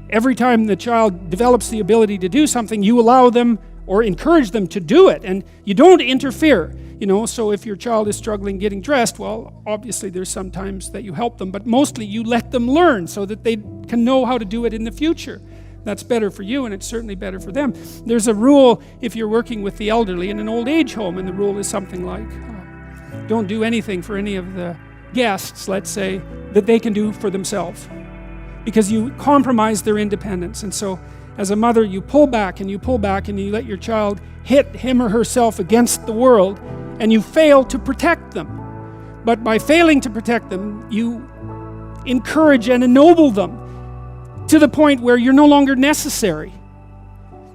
every time the child develops the ability to do something, you allow them or encourage them to do it, and you don't interfere. So if your child is struggling getting dressed, well, obviously there's some times that you help them, but mostly you let them learn so that they can know how to do it in the future. That's better for you, and it's certainly better for them. There's a rule if you're working with the elderly in an old age home, and the rule is something like, don't do anything for any of the guests, let's say, that they can do for themselves, because you compromise their independence. And so as a mother, you pull back and you let your child hit him or herself against the world, and you fail to protect them. But by failing to protect them, you encourage and ennoble them to the point where you're no longer necessary.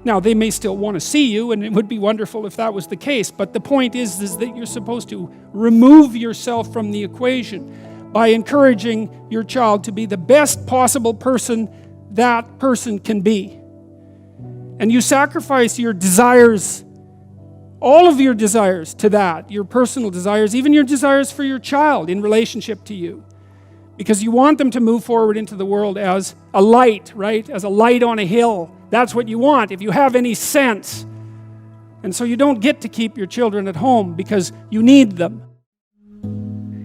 Now, they may still want to see you, and it would be wonderful if that was the case, but the point is that you're supposed to remove yourself from the equation by encouraging your child to be the best possible person that person can be. And you sacrifice your desires, all of your desires to that, your personal desires, even your desires for your child in relationship to you. Because you want them to move forward into the world as a light, right? As a light on a hill. That's what you want, if you have any sense. And so you don't get to keep your children at home because you need them.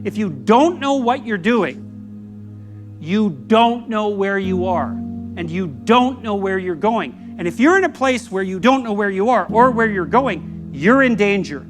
If you don't know what you're doing, you don't know where you are, and you don't know where you're going. And if you're in a place where you don't know where you are or where you're going, you're in danger.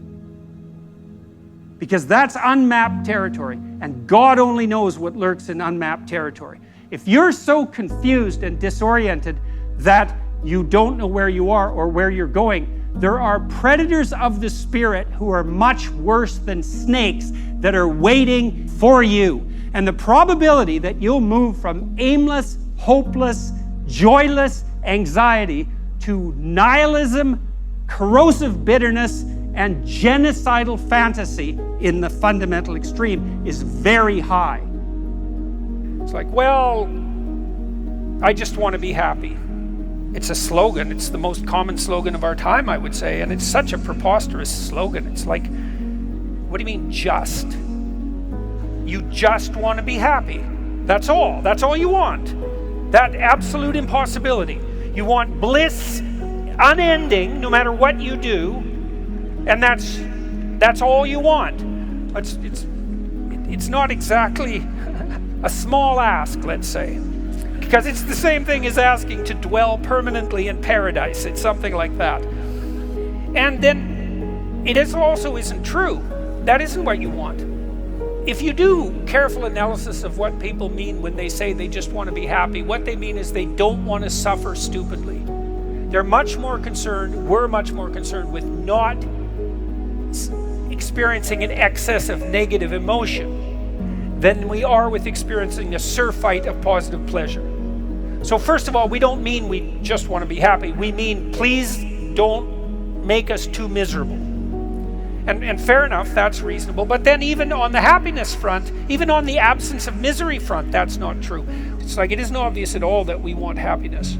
Because that's unmapped territory, and God only knows what lurks in unmapped territory. If you're so confused and disoriented that you don't know where you are or where you're going, there are predators of the spirit who are much worse than snakes that are waiting for you. And the probability that you'll move from aimless, hopeless, joyless anxiety to nihilism, corrosive bitterness, and genocidal fantasy in the fundamental extreme is very high. It's like, well, I just want to be happy. It's a slogan. It's the most common slogan of our time, I would say, and it's such a preposterous slogan. It's like, what do you mean just? You just want to be happy. That's all. That's all you want. That absolute impossibility. You want bliss unending no matter what you do, and that's all you want. It's not exactly a small ask, let's say, because it's the same thing as asking to dwell permanently in paradise. It's something like that. And then it also isn't true. That isn't what you want. If you do careful analysis of what people mean when they say they just want to be happy, what they mean is they don't want to suffer stupidly. We're much more concerned with not experiencing an excess of negative emotion than we are with experiencing a surfeit of positive pleasure. So first of all, we don't mean we just want to be happy. We mean, please don't make us too miserable. And fair enough, that's reasonable. But then even on the happiness front, even on the absence of misery front, that's not true. It's like it isn't obvious at all that we want happiness.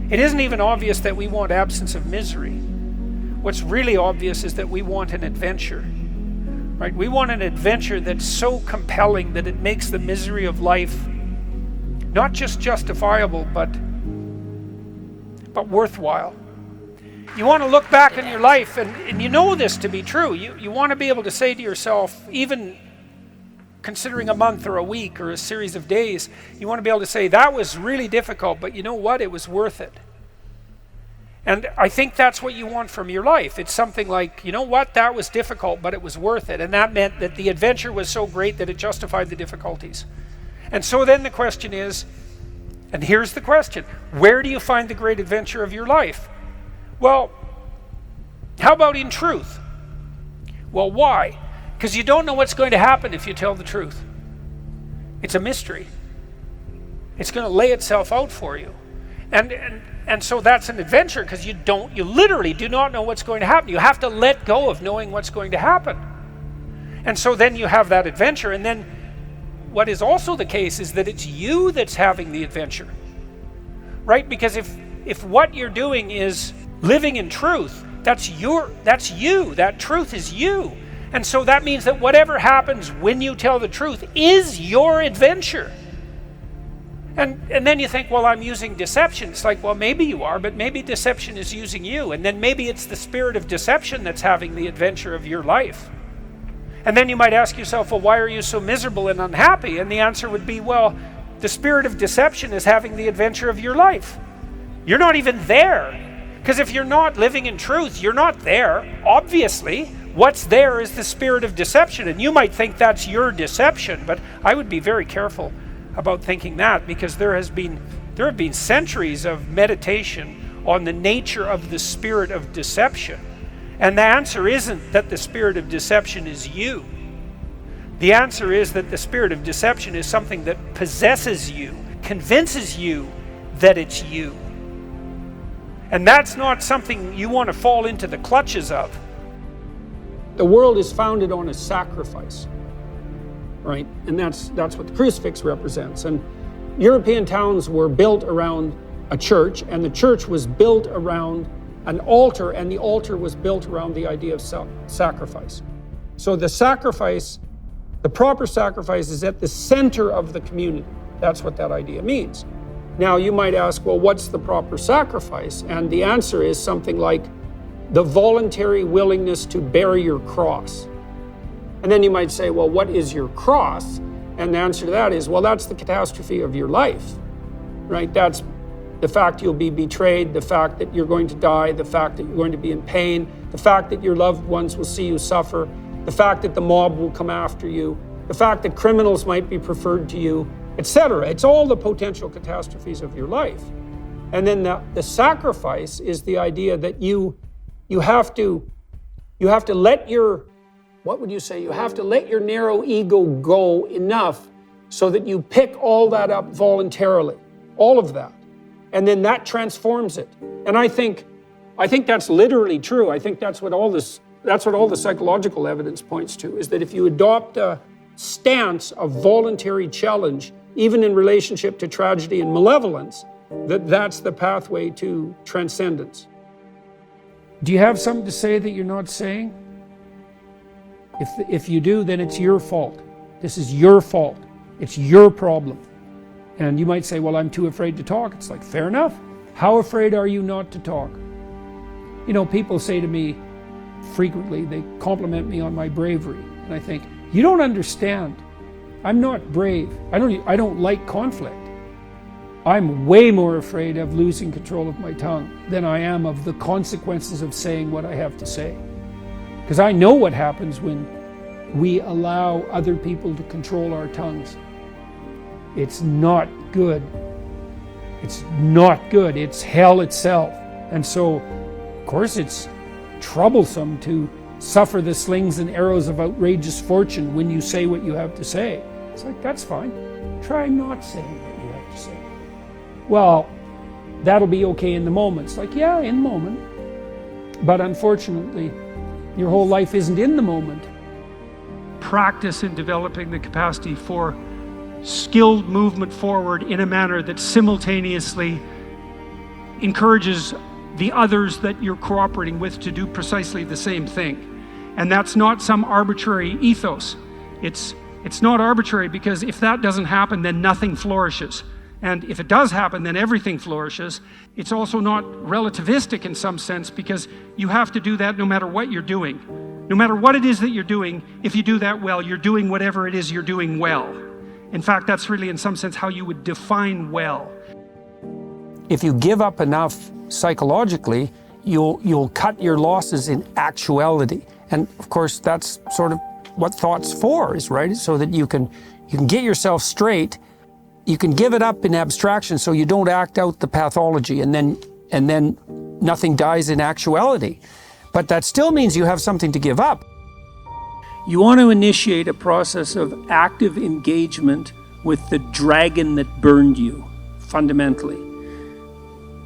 It isn't even obvious that we want absence of misery. What's really obvious is that we want an adventure. Right? We want an adventure that's so compelling that it makes the misery of life not just justifiable, but worthwhile. You want to look back on your life, and you know this to be true. You want to be able to say to yourself, even considering a month or a week or a series of days, you want to be able to say, that was really difficult, but you know what? It was worth it. And I think that's what you want from your life. It's something like, you know what? That was difficult, but it was worth it. And that meant that the adventure was so great that it justified the difficulties. And so then the question is, and here's the question, where do you find the great adventure of your life? Well, how about in truth? Well, why? Because you don't know what's going to happen if you tell the truth. It's a mystery. It's going to lay itself out for you. And so that's an adventure, because you literally do not know what's going to happen. You have to let go of knowing what's going to happen. And so then you have that adventure, and then what is also the case is that it's you that's having the adventure. Right? Because if what you're doing is living in truth, that's you, that truth is you. And so that means that whatever happens when you tell the truth is your adventure. And then you think, well, I'm using deception. It's like, well, maybe you are, but maybe deception is using you. And then maybe it's the spirit of deception that's having the adventure of your life. And then you might ask yourself, well, why are you so miserable and unhappy? And the answer would be, well, the spirit of deception is having the adventure of your life. You're not even there. Because if you're not living in truth, you're not there. Obviously, what's there is the spirit of deception. And you might think that's your deception, but I would be very careful about thinking that, because there have been centuries of meditation on the nature of the spirit of deception. And the answer isn't that the spirit of deception is you. The answer is that the spirit of deception is something that possesses you, convinces you that it's you. And that's not something you want to fall into the clutches of. The world is founded on a sacrifice, right? And that's what the crucifix represents. And European towns were built around a church, and the church was built around an altar, and the altar was built around the idea of sacrifice. So the sacrifice, the proper sacrifice, is at the center of the community. That's what that idea means. Now you might ask, well, what's the proper sacrifice? And the answer is something like the voluntary willingness to bear your cross. And then you might say, well, what is your cross? And the answer to that is, well, that's the catastrophe of your life, right? That's the fact you'll be betrayed, the fact that you're going to die, the fact that you're going to be in pain, the fact that your loved ones will see you suffer, the fact that the mob will come after you, the fact that criminals might be preferred to you, etc. It's all the potential catastrophes of your life. And then the sacrifice is the idea that you have to let your, what would you say? You have to let your narrow ego go enough so that you pick all that up voluntarily, all of that. And then that transforms it. And I think that's literally true. I think that's what all the psychological evidence points to, is that if you adopt a stance of voluntary challenge, even in relationship to tragedy and malevolence, that's the pathway to transcendence. Do you have something to say that you're not saying? If you do, then it's your fault. This is your fault. It's your problem. And you might say, well, I'm too afraid to talk. It's like, fair enough. How afraid are you not to talk? You know, people say to me frequently, they compliment me on my bravery. And I think, you don't understand. I'm not brave. I don't like conflict. I'm way more afraid of losing control of my tongue than I am of the consequences of saying what I have to say. Because I know what happens when we allow other people to control our tongues. It's not good. It's not good. It's hell itself. And so, of course, it's troublesome to suffer the slings and arrows of outrageous fortune when you say what you have to say. It's like, that's fine. Try not saying what you have to say. well, that'll be okay in the moment. It's like, yeah, in the moment. But unfortunately, your whole life isn't in the moment. Practice in developing the capacity for skilled movement forward in a manner that simultaneously encourages the others that you're cooperating with to do precisely the same thing. And that's not some arbitrary ethos. It's not arbitrary, because if that doesn't happen, then nothing flourishes. And if it does happen, then everything flourishes. It's also not relativistic in some sense, because you have to do that no matter what you're doing. No matter what it is that you're doing, if you do that well, you're doing whatever it is you're doing well. In fact, that's really in some sense how you would define well. If you give up enough psychologically, you'll cut your losses in actuality. And of course, that's sort of what thought's for, is right? So that you can get yourself straight. You can give it up in abstraction, so you don't act out the pathology, and then nothing dies in actuality. But that still means you have something to give up. You want to initiate a process of active engagement with the dragon that burned you, fundamentally.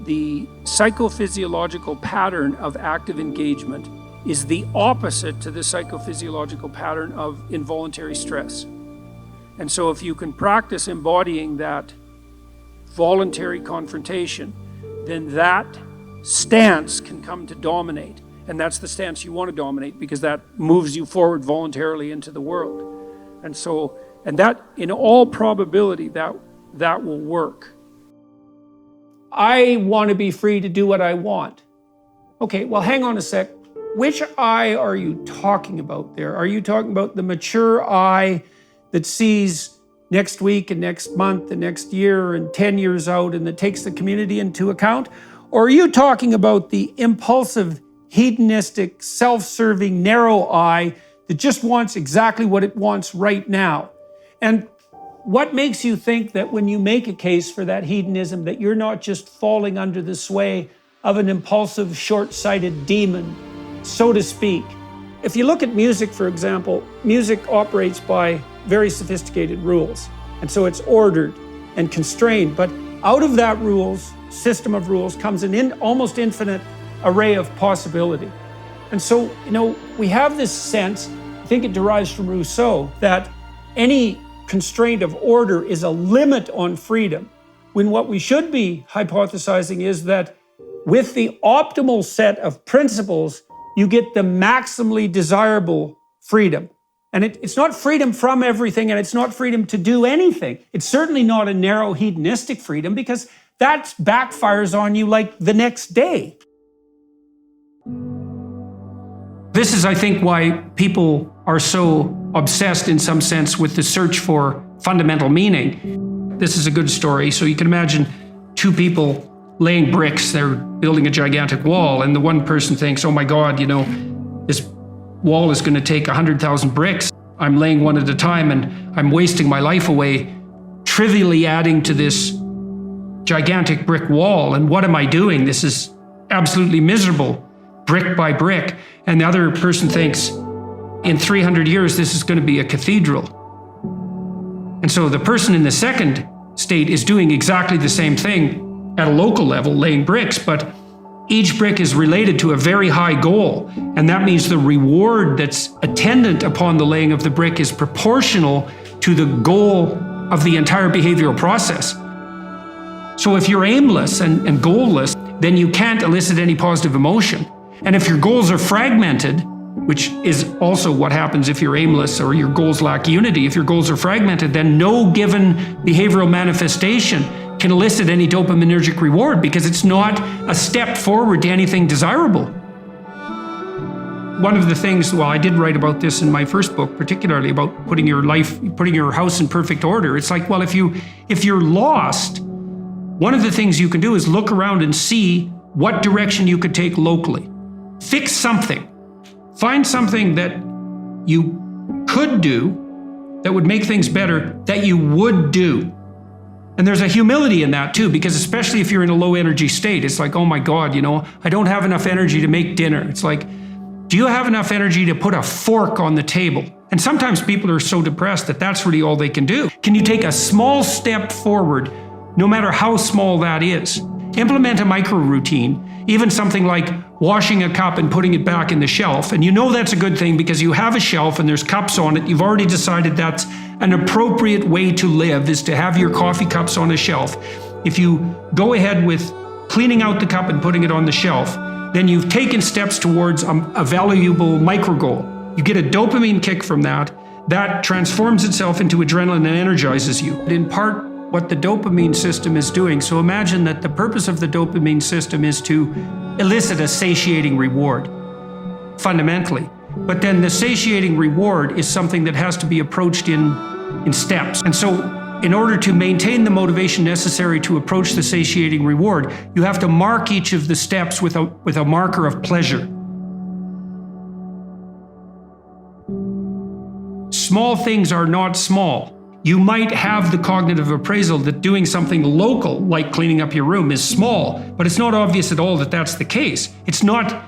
The psychophysiological pattern of active engagement is the opposite to the psychophysiological pattern of involuntary stress. And so if you can practice embodying that voluntary confrontation, then that stance can come to dominate. And that's the stance you want to dominate, because that moves you forward voluntarily into the world. And that, in all probability, that will work. I want to be free to do what I want. Okay, well, hang on a sec. Which I are you talking about there? Are you talking about the mature I that sees next week and next month and next year and 10 years out, and that takes the community into account? Or are you talking about the impulsive, hedonistic, self-serving, narrow I that just wants exactly what it wants right now? And what makes you think that when you make a case for that hedonism, that you're not just falling under the sway of an impulsive, short-sighted demon, so to speak? If you look at music, for example, music operates by very sophisticated rules. And so it's ordered and constrained. But out of that system of rules comes an almost infinite array of possibility. And so, we have this sense, I think it derives from Rousseau, that any constraint of order is a limit on freedom, when what we should be hypothesizing is that with the optimal set of principles, you get the maximally desirable freedom. And it's not freedom from everything, and it's not freedom to do anything. It's certainly not a narrow hedonistic freedom, because that backfires on you like the next day. This is, I think, why people are so obsessed in some sense with the search for fundamental meaning. This is a good story. So you can imagine two people laying bricks. They're building a gigantic wall, and the one person thinks, oh my God, this wall is going to take 100,000 bricks. I'm laying one at a time, and I'm wasting my life away trivially adding to this gigantic brick wall. And what am I doing? This is absolutely miserable, brick by brick. And the other person thinks, in 300 years, this is going to be a cathedral. And so the person in the second state is doing exactly the same thing at a local level, laying bricks, but each brick is related to a very high goal. And that means the reward that's attendant upon the laying of the brick is proportional to the goal of the entire behavioral process. So if you're aimless and goalless, then you can't elicit any positive emotion. And if your goals are fragmented, which is also what happens if you're aimless or your goals lack unity, if your goals are fragmented, then no given behavioral manifestation can elicit any dopaminergic reward, because it's not a step forward to anything desirable. One of the things, I did write about this in my first book, particularly about putting your house in perfect order. It's like, well, if you're lost, one of the things you can do is look around and see what direction you could take locally. Fix something. Find something that you could do that would make things better, that you would do. And there's a humility in that too, because especially if you're in a low energy state, it's like, oh my God, I don't have enough energy to make dinner. It's like, do you have enough energy to put a fork on the table? And sometimes people are so depressed that that's really all they can do. Can you take a small step forward no matter how small that is. Implement a micro routine, even something like washing a cup and putting it back in the shelf. And you know that's a good thing because you have a shelf and there's cups on it. You've already decided that's an appropriate way to live, is to have your coffee cups on a shelf. If you go ahead with cleaning out the cup and putting it on the shelf, then you've taken steps towards a valuable micro goal. You get a dopamine kick from that. That transforms itself into adrenaline and energizes you. In part, what the dopamine system is doing. So imagine that the purpose of the dopamine system is to elicit a satiating reward, fundamentally. But then the satiating reward is something that has to be approached in steps. And so in order to maintain the motivation necessary to approach the satiating reward, you have to mark each of the steps with a marker of pleasure. Small things are not small. You might have the cognitive appraisal that doing something local, like cleaning up your room, is small, but it's not obvious at all that that's the case. It's not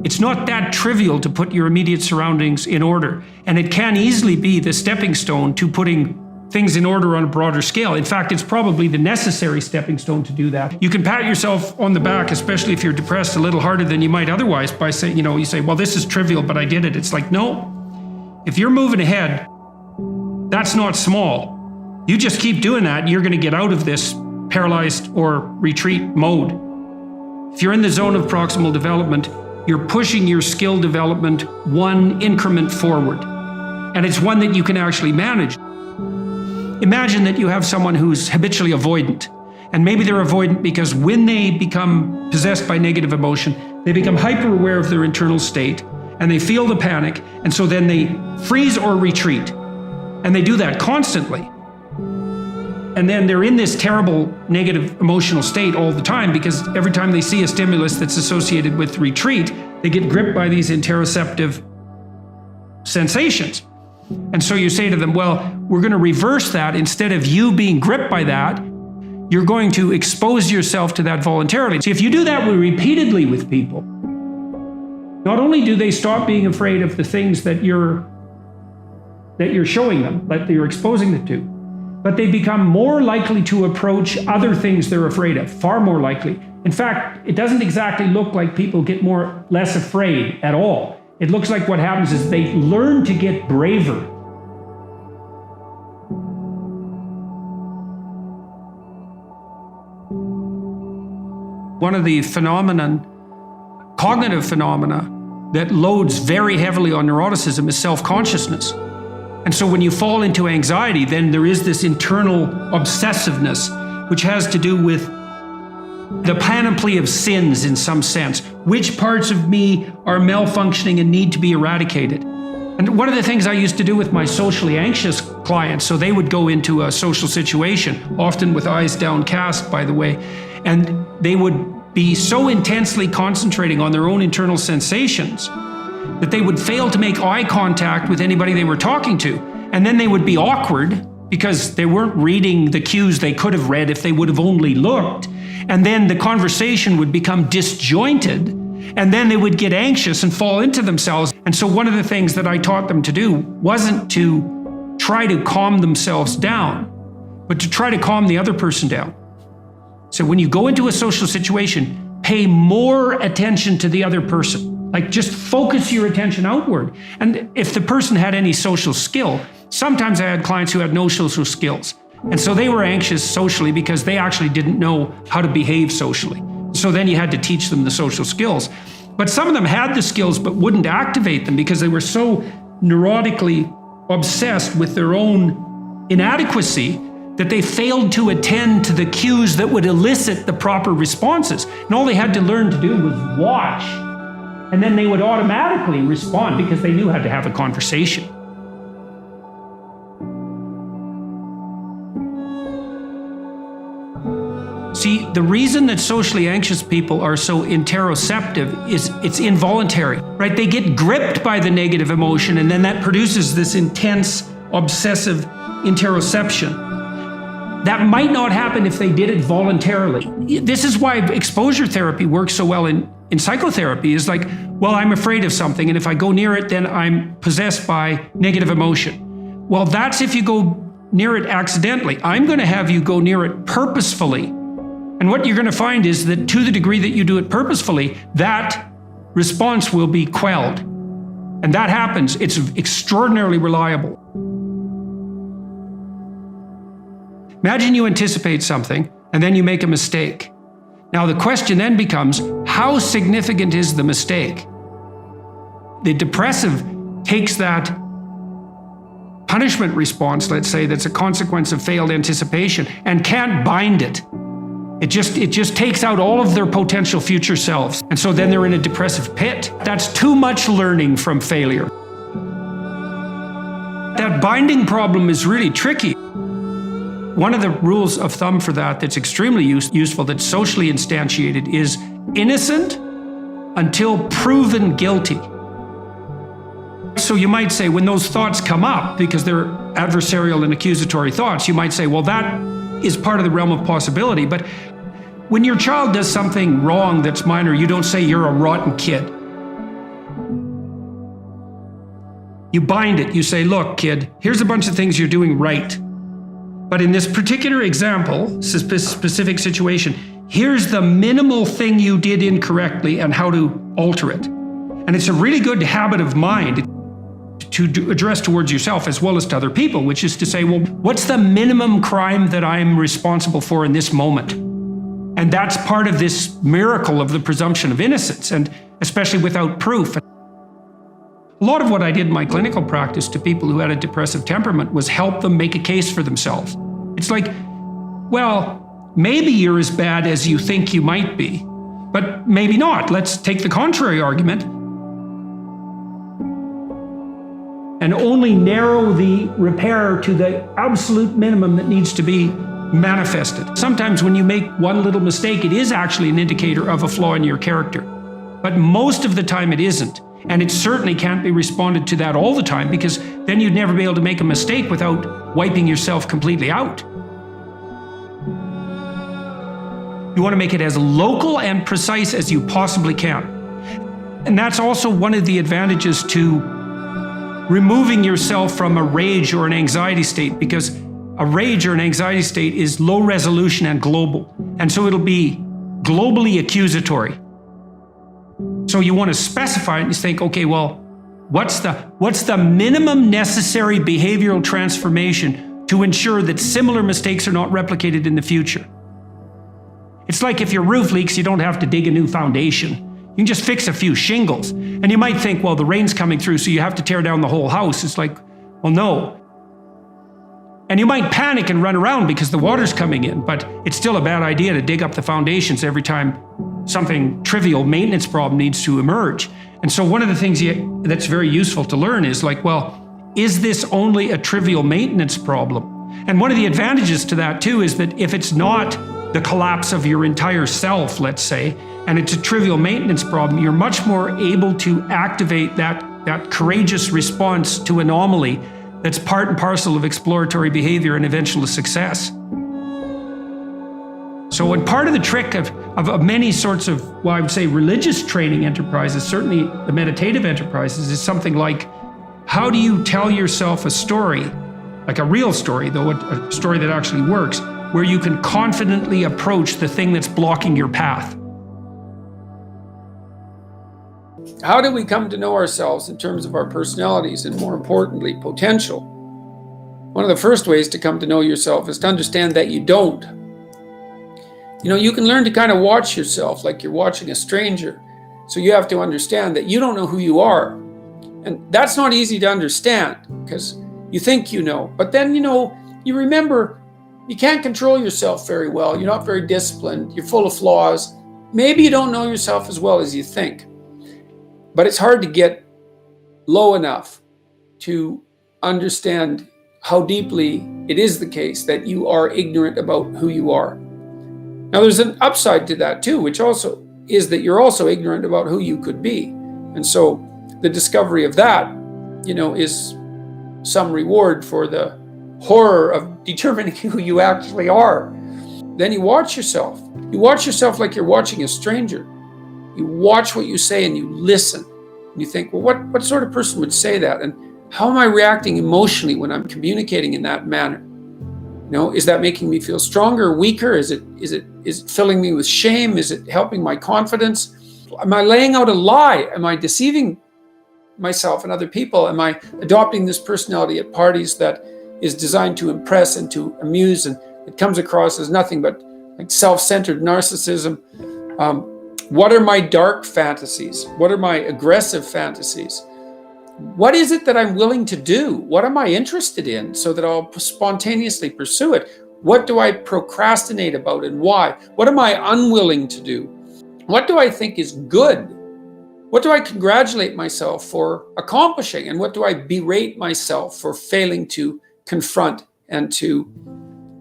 that trivial to put your immediate surroundings in order, and it can easily be the stepping stone to putting things in order on a broader scale. In fact, it's probably the necessary stepping stone to do that. You can pat yourself on the back, especially if you're depressed, a little harder than you might otherwise by saying, you say, well, this is trivial, but I did it. It's like, no, if you're moving ahead, that's not small. You just keep doing that, and you're going to get out of this paralyzed or retreat mode. If you're in the zone of proximal development, you're pushing your skill development one increment forward. And it's one that you can actually manage. Imagine that you have someone who's habitually avoidant. And maybe they're avoidant because when they become possessed by negative emotion, they become hyper aware of their internal state and they feel the panic. And so then they freeze or retreat. And they do that constantly. And then they're in this terrible negative emotional state all the time because every time they see a stimulus that's associated with retreat, they get gripped by these interoceptive sensations. And so you say to them, well, we're going to reverse that. Instead of you being gripped by that, you're going to expose yourself to that voluntarily. So if you do that repeatedly with people, not only do they stop being afraid of the things that you're showing them, that you're exposing them to, but they become more likely to approach other things they're afraid of, far more likely. In fact, it doesn't exactly look like people get less afraid at all. It looks like what happens is they learn to get braver. One of the cognitive phenomena that loads very heavily on neuroticism is self-consciousness. And so when you fall into anxiety, then there is this internal obsessiveness, which has to do with the panoply of sins in some sense. Which parts of me are malfunctioning and need to be eradicated? And one of the things I used to do with my socially anxious clients, so they would go into a social situation, often with eyes downcast, by the way, and they would be so intensely concentrating on their own internal sensations that they would fail to make eye contact with anybody they were talking to. And then they would be awkward because they weren't reading the cues they could have read if they would have only looked. And then the conversation would become disjointed, and then they would get anxious and fall into themselves. And so one of the things that I taught them to do wasn't to try to calm themselves down, but to try to calm the other person down. So when you go into a social situation, pay more attention to the other person. Like just focus your attention outward. And if the person had any social skill, sometimes I had clients who had no social skills. And so they were anxious socially because they actually didn't know how to behave socially. So then you had to teach them the social skills. But some of them had the skills but wouldn't activate them because they were so neurotically obsessed with their own inadequacy that they failed to attend to the cues that would elicit the proper responses. And all they had to learn to do was watch. And then they would automatically respond because they knew how to have a conversation. See, the reason that socially anxious people are so interoceptive is it's involuntary, right? They get gripped by the negative emotion, and then that produces this intense, obsessive interoception. That might not happen if they did it voluntarily. This is why exposure therapy works so well in psychotherapy. Is like, well, I'm afraid of something, and if I go near it, then I'm possessed by negative emotion. Well, that's if you go near it accidentally. I'm going to have you go near it purposefully. And what you're going to find is that to the degree that you do it purposefully, that response will be quelled. And that happens. It's extraordinarily reliable. Imagine you anticipate something and then you make a mistake. Now the question then becomes, how significant is the mistake? The depressive takes that punishment response, let's say, that's a consequence of failed anticipation, and can't bind it. It just takes out all of their potential future selves. And so then they're in a depressive pit. That's too much learning from failure. That binding problem is really tricky. One of the rules of thumb for that that's extremely useful, that's socially instantiated, is innocent until proven guilty. So you might say, when those thoughts come up, because they're adversarial and accusatory thoughts, you might say, well, that is part of the realm of possibility. But when your child does something wrong that's minor, you don't say you're a rotten kid. You bind it. You say, look, kid, here's a bunch of things you're doing right. But in this particular example, specific situation, here's the minimal thing you did incorrectly and how to alter it. And it's a really good habit of mind to address towards yourself as well as to other people, which is to say, well, what's the minimum crime that I'm responsible for in this moment? And that's part of this miracle of the presumption of innocence, and especially without proof. A lot of what I did in my clinical practice to people who had a depressive temperament was help them make a case for themselves. It's like, well, maybe you're as bad as you think you might be, but maybe not. Let's take the contrary argument and only narrow the repair to the absolute minimum that needs to be manifested. Sometimes when you make one little mistake, it is actually an indicator of a flaw in your character. But most of the time it isn't. And it certainly can't be responded to that all the time, because then you'd never be able to make a mistake without wiping yourself completely out. You want to make it as local and precise as you possibly can. And that's also one of the advantages to removing yourself from a rage or an anxiety state, because a rage or an anxiety state is low resolution and global. And so it'll be globally accusatory. So you want to specify it and think, okay, well, what's the minimum necessary behavioral transformation to ensure that similar mistakes are not replicated in the future? It's like if your roof leaks, you don't have to dig a new foundation. You can just fix a few shingles. And you might think, well, the rain's coming through, so you have to tear down the whole house. It's like, well, no. And you might panic and run around because the water's coming in, but it's still a bad idea to dig up the foundations every time something trivial maintenance problem needs to emerge. And so one of the things that's very useful to learn is like, well, is this only a trivial maintenance problem? And one of the advantages to that too is that if it's not the collapse of your entire self, let's say, and it's a trivial maintenance problem, you're much more able to activate that courageous response to anomaly that's part and parcel of exploratory behavior and eventual success. So when part of the trick of many sorts of, well, I would say religious training enterprises, certainly the meditative enterprises, is something like, how do you tell yourself a story, like a real story, though a story that actually works, where you can confidently approach the thing that's blocking your path? How do we come to know ourselves in terms of our personalities and, more importantly, potential? One of the first ways to come to know yourself is to understand that you don't. You know, you can learn to kind of watch yourself like you're watching a stranger. So you have to understand that you don't know who you are. And that's not easy to understand because you think you know. But then, you remember you can't control yourself very well. You're not very disciplined. You're full of flaws. Maybe you don't know yourself as well as you think. But it's hard to get low enough to understand how deeply it is the case that you are ignorant about who you are. Now, there's an upside to that too, which also is that you're also ignorant about who you could be. And so the discovery of that, is some reward for the horror of determining who you actually are. Then you watch yourself. You watch yourself like you're watching a stranger. You watch what you say and you listen. And you think, well, what sort of person would say that? And how am I reacting emotionally when I'm communicating in that manner? Is that making me feel stronger or weaker? Is it filling me with shame? Is it helping my confidence? Am I laying out a lie? Am I deceiving myself and other people? Am I adopting this personality at parties that is designed to impress and to amuse, and it comes across as nothing but like self-centered narcissism? What are my dark fantasies? What are my aggressive fantasies? What is it that I'm willing to do? What am I interested in so that I'll spontaneously pursue it? What do I procrastinate about and why? What am I unwilling to do? What do I think is good? What do I congratulate myself for accomplishing? And what do I berate myself for failing to confront and to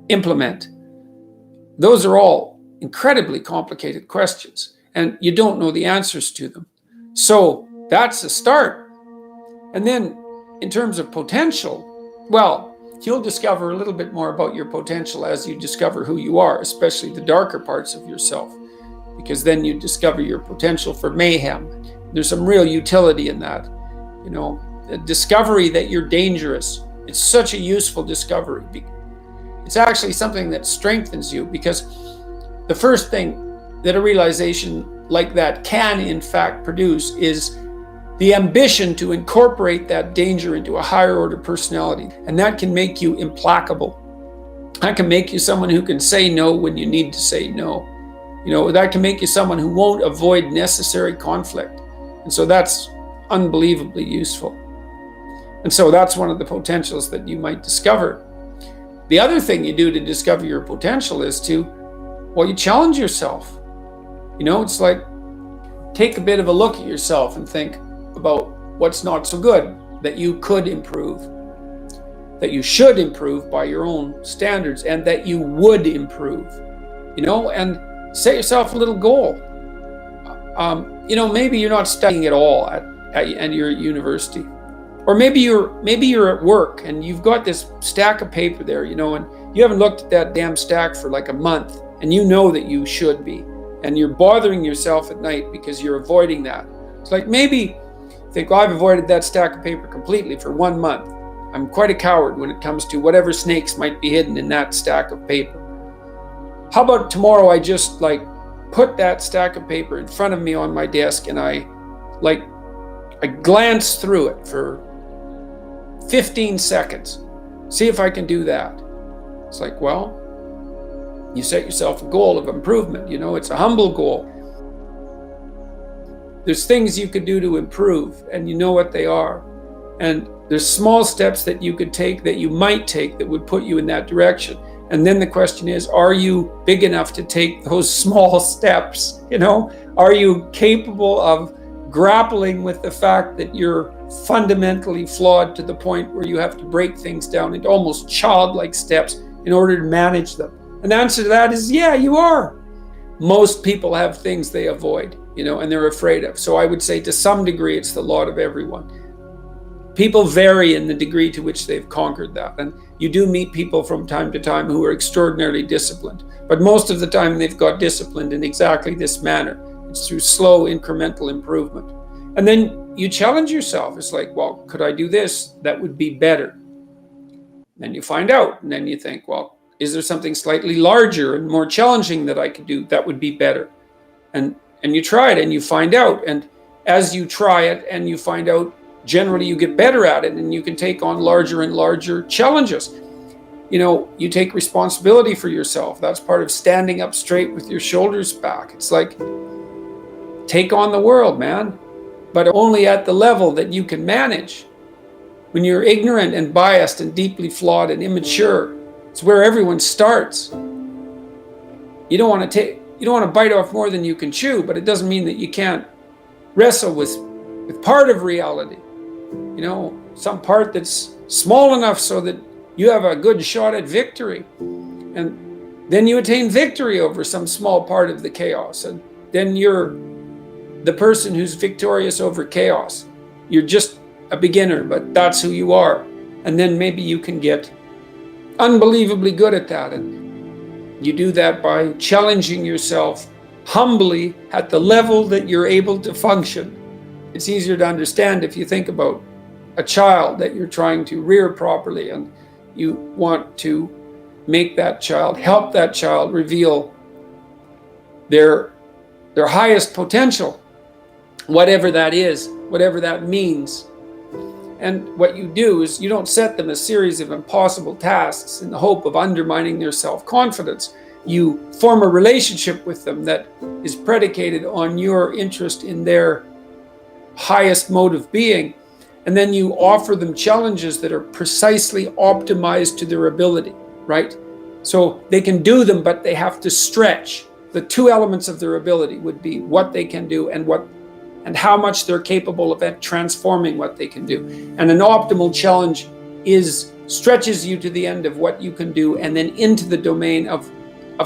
implement? Those are all incredibly complicated questions, and you don't know the answers to them. So that's a start. And then in terms of potential, well, you'll discover a little bit more about your potential as you discover who you are, especially the darker parts of yourself, because then you discover your potential for mayhem. There's some real utility in that. The discovery that you're dangerous. It's such a useful discovery. It's actually something that strengthens you, because the first thing that a realization like that can in fact produce is the ambition to incorporate that danger into a higher order personality. And that can make you implacable. That can make you someone who can say no when you need to say no. That can make you someone who won't avoid necessary conflict. And so that's unbelievably useful. And so that's one of the potentials that you might discover. The other thing you do to discover your potential is you challenge yourself. It's like, take a bit of a look at yourself and think about what's not so good that you could improve, that you should improve by your own standards, and that you would improve, and set yourself a little goal. Maybe you're not studying at all at your university, or maybe you're at work and you've got this stack of paper there, and you haven't looked at that damn stack for like a month, and you know that you should be, and you're bothering yourself at night because you're avoiding that. It's like, maybe think, I've avoided that stack of paper completely for 1 month. I'm quite a coward when it comes to whatever snakes might be hidden in that stack of paper. How about tomorrow I just put that stack of paper in front of me on my desk, and I glance through it for 15 seconds. See if I can do that. It's like, well, you set yourself a goal of improvement. It's a humble goal. There's things you could do to improve, and you know what they are. And there's small steps that you could take, that you might take, that would put you in that direction. And then the question is, are you big enough to take those small steps? Are you capable of grappling with the fact that you're fundamentally flawed to the point where you have to break things down into almost childlike steps in order to manage them? And the answer to that is, yeah, you are. Most people have things they avoid, and they're afraid of. So I would say to some degree, it's the lot of everyone. People vary in the degree to which they've conquered that. And you do meet people from time to time who are extraordinarily disciplined. But most of the time they've got disciplined in exactly this manner. It's through slow incremental improvement. And then you challenge yourself. It's like, well, could I do this? That would be better. Then you find out. And then you think, well, is there something slightly larger and more challenging that I could do that would be better? And you try it and you find out. And as you try it and you find out, generally you get better at it, and you can take on larger and larger challenges. You take responsibility for yourself. That's part of standing up straight with your shoulders back. It's like, take on the world, man, but only at the level that you can manage. When you're ignorant and biased and deeply flawed and immature, it's where everyone starts. You don't want to bite off more than you can chew, but it doesn't mean that you can't wrestle with part of reality. Some part that's small enough so that you have a good shot at victory. And then you attain victory over some small part of the chaos. And then you're the person who's victorious over chaos. You're just a beginner, but that's who you are. And then maybe you can get unbelievably good at that. And you do that by challenging yourself humbly at the level that you're able to function. It's easier to understand if you think about a child that you're trying to rear properly, and you want to make that child, help that child reveal their highest potential, whatever that is, whatever that means. And what you do is you don't set them a series of impossible tasks in the hope of undermining their self-confidence. You form a relationship with them that is predicated on your interest in their highest mode of being. And then you offer them challenges that are precisely optimized to their ability, right? So they can do them, but they have to stretch. The two elements of their ability would be what they can do and how much they're capable of transforming what they can do. And an optimal challenge stretches you to the end of what you can do and then into the domain of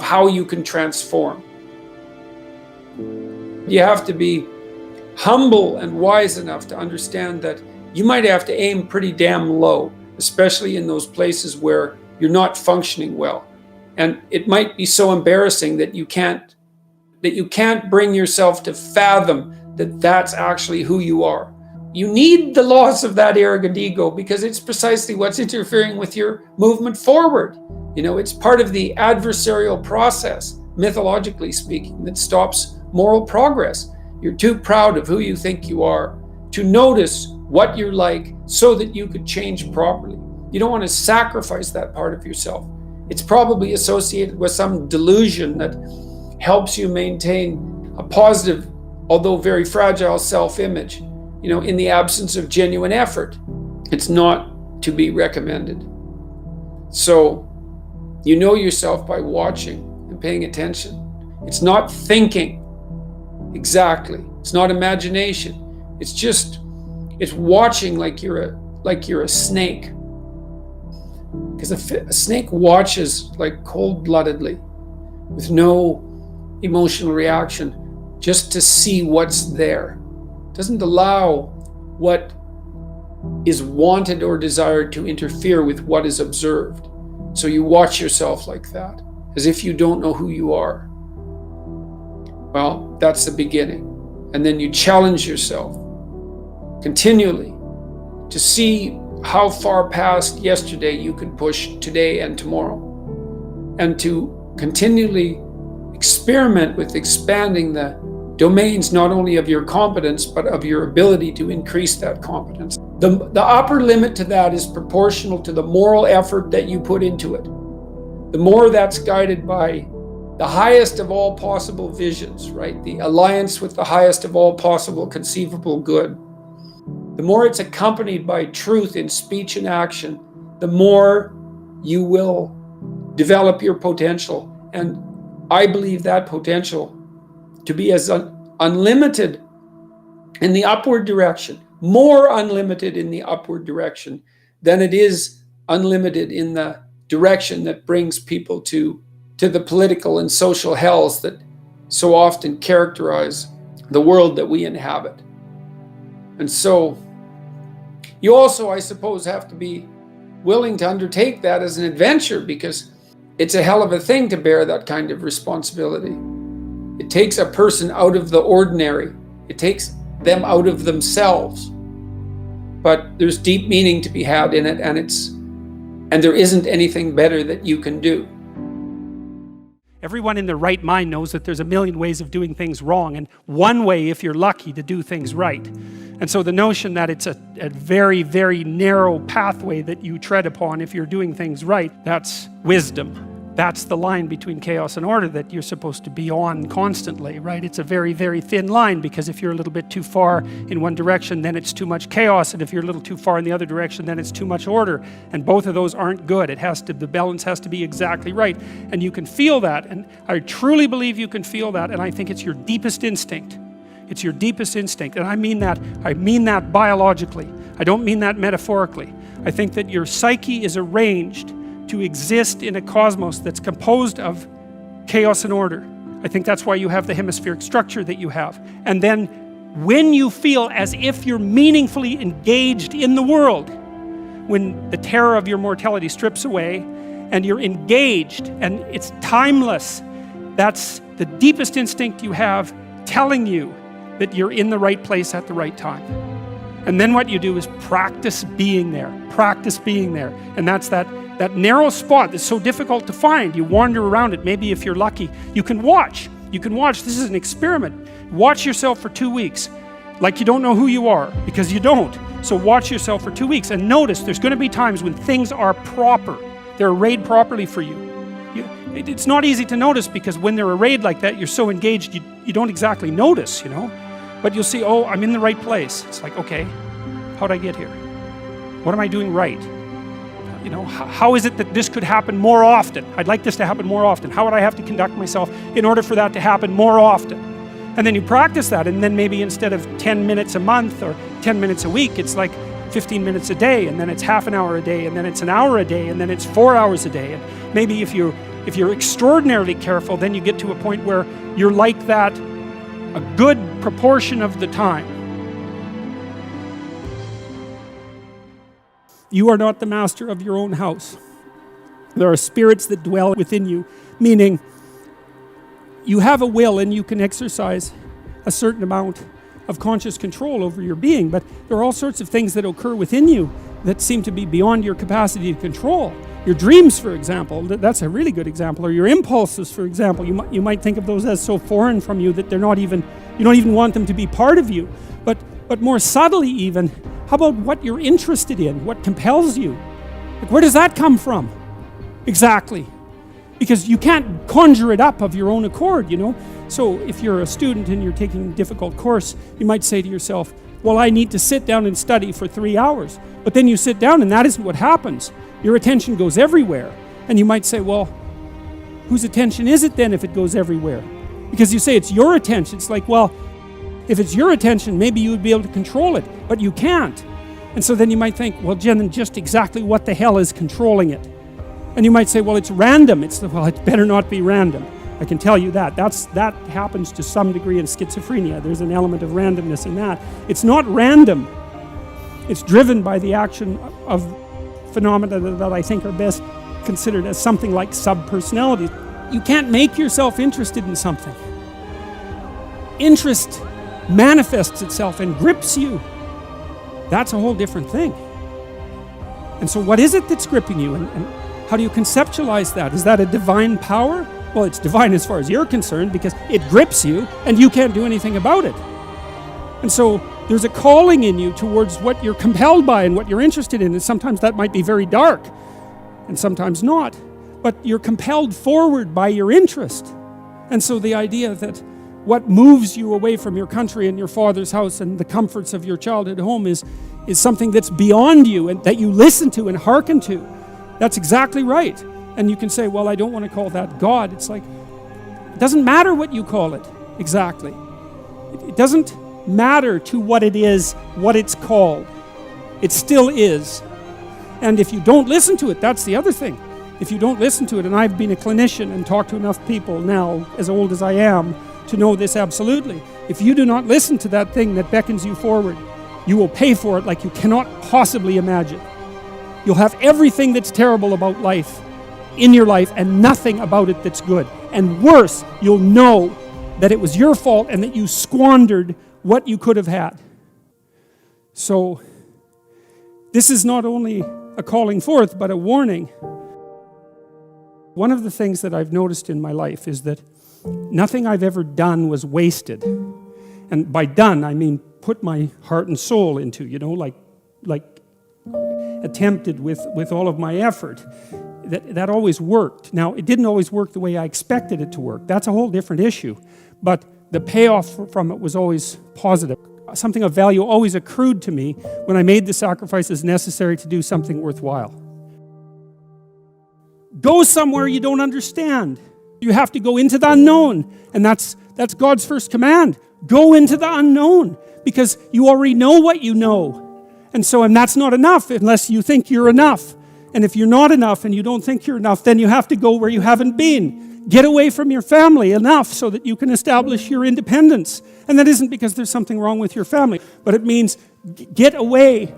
how you can transform. You have to be humble and wise enough to understand that you might have to aim pretty damn low, especially in those places where you're not functioning well. And it might be so embarrassing that you can't bring yourself to fathom that that's actually who you are. You need the loss of that arrogant ego because it's precisely what's interfering with your movement forward. It's part of the adversarial process, mythologically speaking, that stops moral progress. You're too proud of who you think you are to notice what you're like so that you could change properly. You don't want to sacrifice that part of yourself. It's probably associated with some delusion that helps you maintain a positive, although very fragile self-image, in the absence of genuine effort. It's not to be recommended. So, you know yourself by watching and paying attention. It's not thinking exactly. It's not imagination. It's watching like you're a snake. Because a snake watches like cold-bloodedly with no emotional reaction, just to see what's there. Doesn't allow what is wanted or desired to interfere with what is observed. So you watch yourself like that, as if you don't know who you are. Well, that's the beginning. And then you challenge yourself continually to see how far past yesterday you can push today and tomorrow, and to continually experiment with expanding the domains not only of your competence but of your ability to increase that competence. The upper limit to that is proportional to the moral effort that you put into it. The more that's guided by the highest of all possible visions, right? The alliance with the highest of all possible conceivable good. The more it's accompanied by truth in speech and action, the more you will develop your potential. And I believe that potential to be as unlimited in the upward direction, more unlimited in the upward direction than it is unlimited in the direction that brings people to the political and social hells that so often characterize the world that we inhabit. And so you also, I suppose, have to be willing to undertake that as an adventure, because it's a hell of a thing to bear that kind of responsibility. It takes a person out of the ordinary. It takes them out of themselves. But there's deep meaning to be had in it, and there isn't anything better that you can do. Everyone in their right mind knows that there's a million ways of doing things wrong, and one way, if you're lucky, to do things right. And so the notion that it's a very, very narrow pathway that you tread upon if you're doing things right, that's wisdom. That's the line between chaos and order that you're supposed to be on constantly, right? It's a very, very thin line, because if you're a little bit too far in one direction, then it's too much chaos. And if you're a little too far in the other direction, then it's too much order. And both of those aren't good. The balance has to be exactly right. And you can feel that. And I truly believe you can feel that. And I think it's your deepest instinct. It's your deepest instinct. And I mean that biologically. I don't mean that metaphorically. I think that your psyche is arranged to exist in a cosmos that's composed of chaos and order. I think that's why you have the hemispheric structure that you have. And then when you feel as if you're meaningfully engaged in the world, when the terror of your mortality strips away and you're engaged and it's timeless, that's the deepest instinct you have telling you that you're in the right place at the right time. And then what you do is practice being there. And that's that that narrow spot that's so difficult to find, you wander around it. Maybe if you're lucky, you can watch. This is an experiment. Watch yourself for 2 weeks. Like you don't know who you are, because you don't. So watch yourself for 2 weeks and notice there's going to be times when things are proper. They're arrayed properly for you. It's not easy to notice because when they're arrayed like that, you're so engaged, you don't exactly notice, But you'll see, oh, I'm in the right place. It's like, okay, how'd I get here? What am I doing right? How is it that this could happen more often? I'd like this to happen more often. How would I have to conduct myself in order for that to happen more often? And then you practice that, and then maybe instead of 10 minutes a month or 10 minutes a week, it's like 15 minutes a day, and then it's half an hour a day, and then it's an hour a day, and then it's 4 hours a day. And maybe if you're extraordinarily careful, then you get to a point where you're like that a good proportion of the time. You are not the master of your own house. There are spirits that dwell within you, meaning you have a will and you can exercise a certain amount of conscious control over your being, but there are all sorts of things that occur within you that seem to be beyond your capacity to control. Your dreams, for example, that's a really good example, or your impulses, for example. You might think of those as so foreign from you that you don't even want them to be part of you. But more subtly even, how about what you're interested in, what compels you? Like, where does that come from? Exactly. Because you can't conjure it up of your own accord, So if you're a student and you're taking a difficult course, you might say to yourself, well, I need to sit down and study for 3 hours. But then you sit down and that isn't what happens. Your attention goes everywhere. And you might say, well, whose attention is it then if it goes everywhere? Because you say it's your attention. It's like, well, if it's your attention, maybe you would be able to control it, but you can't. And so then you might think, well, Jen, just exactly what the hell is controlling it? And you might say, well, it's random. Well, it better not be random. I can tell you that. That happens to some degree in schizophrenia. There's an element of randomness in that. It's not random. It's driven by the action of phenomena that I think are best considered as something like subpersonalities. You can't make yourself interested in something. Interest manifests itself and grips you. That's a whole different thing. And so what is it that's gripping you? And how do you conceptualize that? Is that a divine power? Well, it's divine as far as you're concerned because it grips you and you can't do anything about it. And so there's a calling in you towards what you're compelled by and what you're interested in. And sometimes that might be very dark and sometimes not. But you're compelled forward by your interest. And so the idea that what moves you away from your country and your father's house and the comforts of your childhood home is something that's beyond you and that you listen to and hearken to. That's exactly right. And you can say, well, I don't want to call that God. It's like, it doesn't matter what you call it exactly. It doesn't matter to what it is, what it's called. It still is. And if you don't listen to it, that's the other thing. If you don't listen to it, and I've been a clinician and talked to enough people now, as old as I am, to know this absolutely. If you do not listen to that thing that beckons you forward, you will pay for it like you cannot possibly imagine. You'll have everything that's terrible about life in your life and nothing about it that's good. And worse, you'll know that it was your fault and that you squandered what you could have had. So, this is not only a calling forth, but a warning. One of the things that I've noticed in my life is that nothing I've ever done was wasted. And by done, I mean put my heart and soul into, like attempted with all of my effort. That always worked. Now, it didn't always work the way I expected it to work. That's a whole different issue. But the payoff from it was always positive. Something of value always accrued to me when I made the sacrifices necessary to do something worthwhile. Go somewhere you don't understand. You have to go into the unknown. And that's God's first command. Go into the unknown. Because you already know what you know. And that's not enough unless you think you're enough. And if you're not enough and you don't think you're enough, then you have to go where you haven't been. Get away from your family enough so that you can establish your independence. And that isn't because there's something wrong with your family, but it means get away.